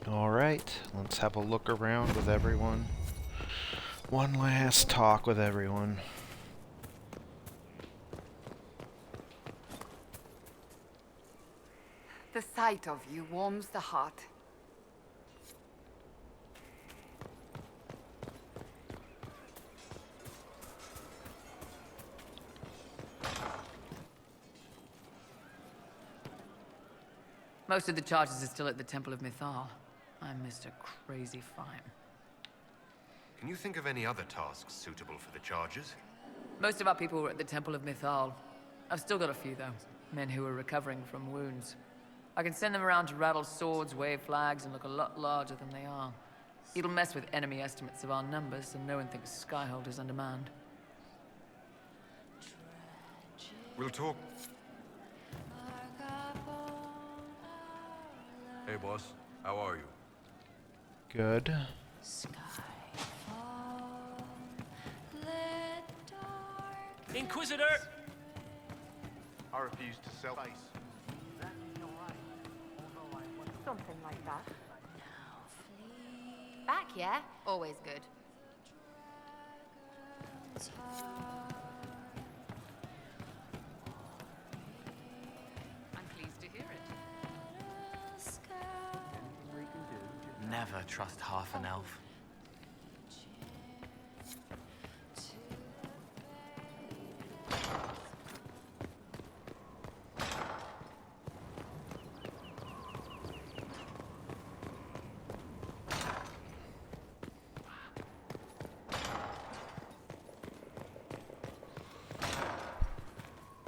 Alright, let's have a look around with everyone. One last talk with everyone. The sight of you warms the heart. Most of the charges are still at the Temple of Mythal. I'm Mr. Crazy Fine. Can you think of any other tasks suitable for the charges? Most of our people were at the Temple of Mythal. I've still got a few, though. Men who are recovering from wounds. I can send them around to rattle swords, wave flags, and look a lot larger than they are. It'll mess with enemy estimates of our numbers, so no one thinks Skyhold is undermanned. We'll talk. Hey, boss. How are you? Good. Inquisitor! I refuse to sell face. Something like that. Back, yeah? Always good. I'm pleased to hear it. Never trust half an elf.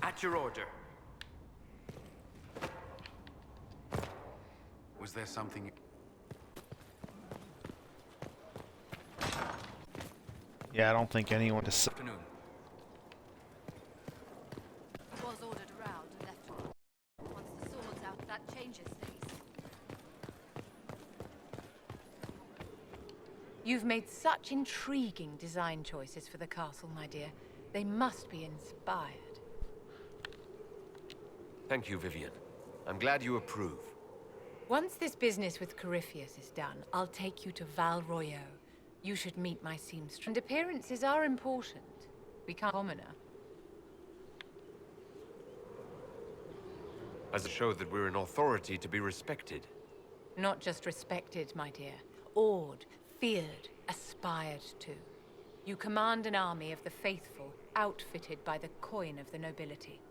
At your order. Was there something... Yeah, I don't think anyone is... Afternoon. Was ordered around and left. Once the sword's out, that changes things. You've made such intriguing design choices for the castle, my dear. They must be inspired. Thank you, Vivienne. I'm glad you approve. Once this business with Corypheus is done, I'll take you to Val Royeaux. You should meet my seamstress. And appearances are important. We can't commoner. As a show that we're an authority to be respected. Not just respected, my dear. Awed, feared, aspired to. You command an army of the faithful, outfitted by the coin of the nobility.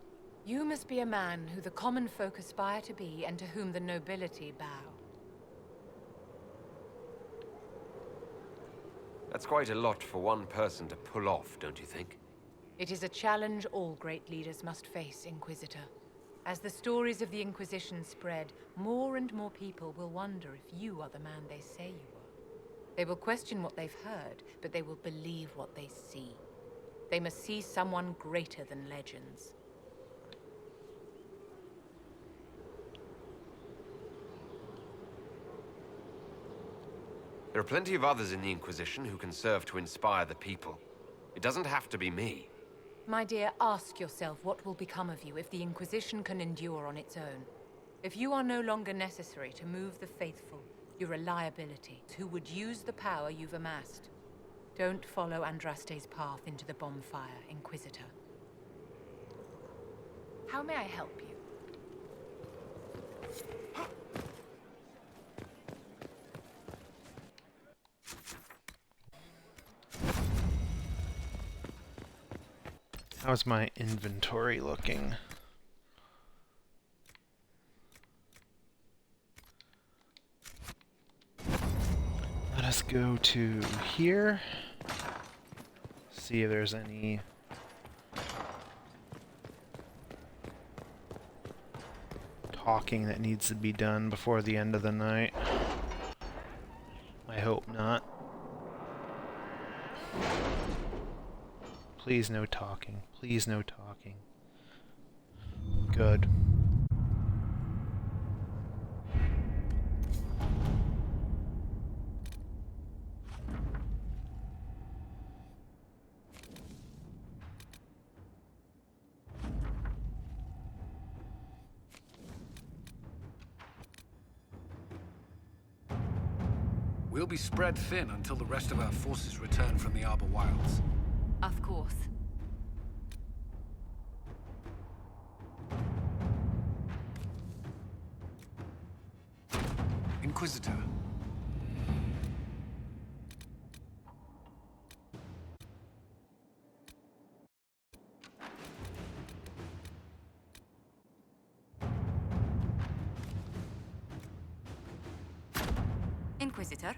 You must be a man who the common folk aspire to be and to whom the nobility bow. That's quite a lot for one person to pull off, don't you think? It is a challenge all great leaders must face, Inquisitor. As the stories of the Inquisition spread, more and more people will wonder if you are the man they say you are. They will question what they've heard, but they will believe what they see. They must see someone greater than legends. There are plenty of others in the Inquisition who can serve to inspire the people. It doesn't have to be me. My dear, ask yourself what will become of you if the Inquisition can endure on its own. If you are no longer necessary to move the faithful, your reliability, who would use the power you've amassed. Don't follow Andraste's path into the bonfire, Inquisitor. How may I help you? How's my inventory looking? Let us go to here. See if there's any talking that needs to be done before the end of the night. I hope not. Please no talking. Please no talking. Good. We'll be spread thin until the rest of our forces return from the Arbor Wilds. Of course. Inquisitor. Inquisitor?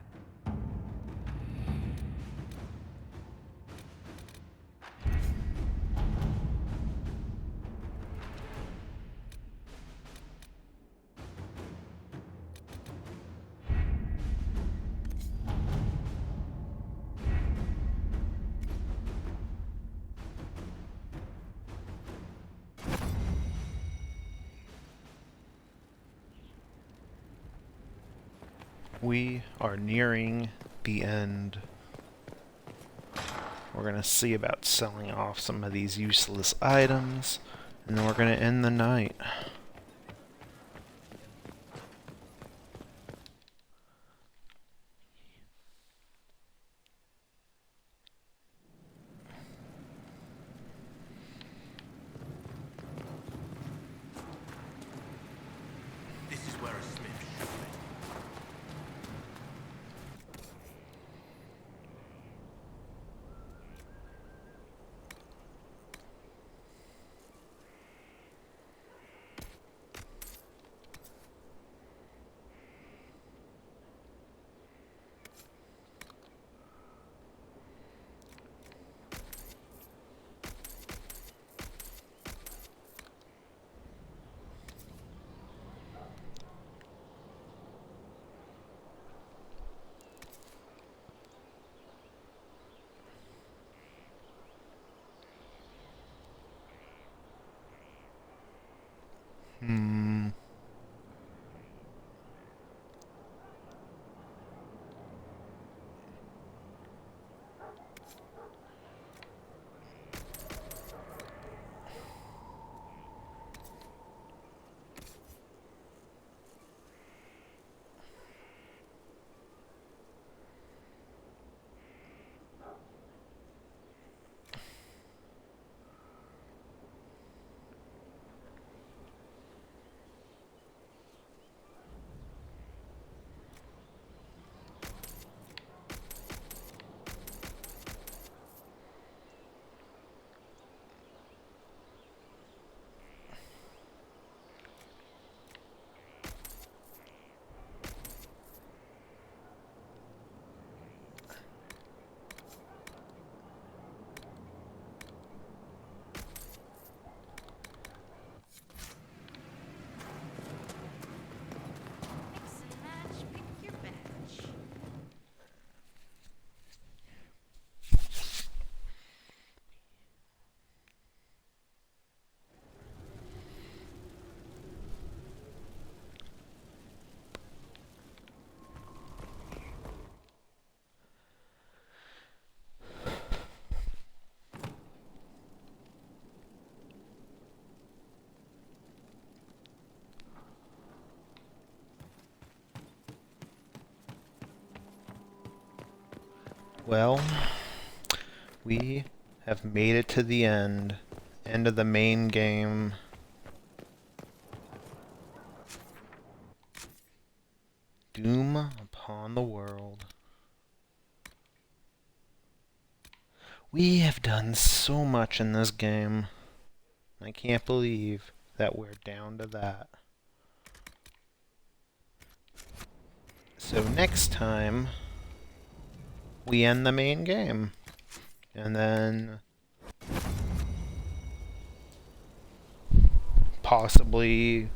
We are nearing the end. We're going to see about selling off some of these useless items, and then we're going to end the night. This is where a smith should be. Well, we have made it to the end of the main game. Doom upon the world. We have done so much in this game. I can't believe that we're down to that. So next time, we end the main game. And then possibly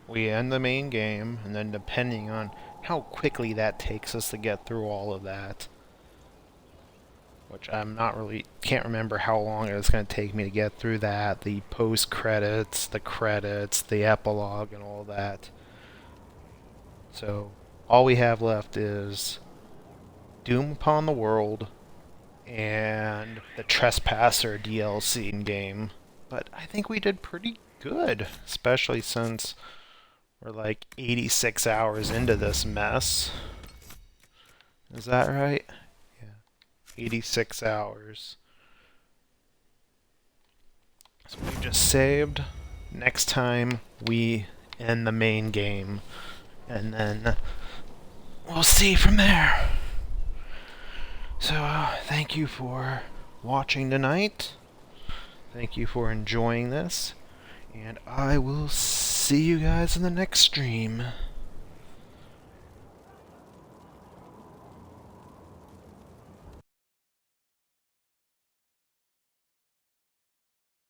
we end the main game, and then depending on how quickly that takes us to get through all of that, which I'm not really, can't remember how long it's going to take me to get through that, the post-credits, the credits, the epilogue, and all that. So all we have left is Doom Upon the World and the Trespasser DLC game. But I think we did pretty good, especially since we're like 86 hours into this mess. Is that right? Yeah. 86 hours. So we just saved. Next time we end the main game. And then we'll see from there. So, thank you for watching tonight. Thank you for enjoying this. And I will see you guys in the next stream.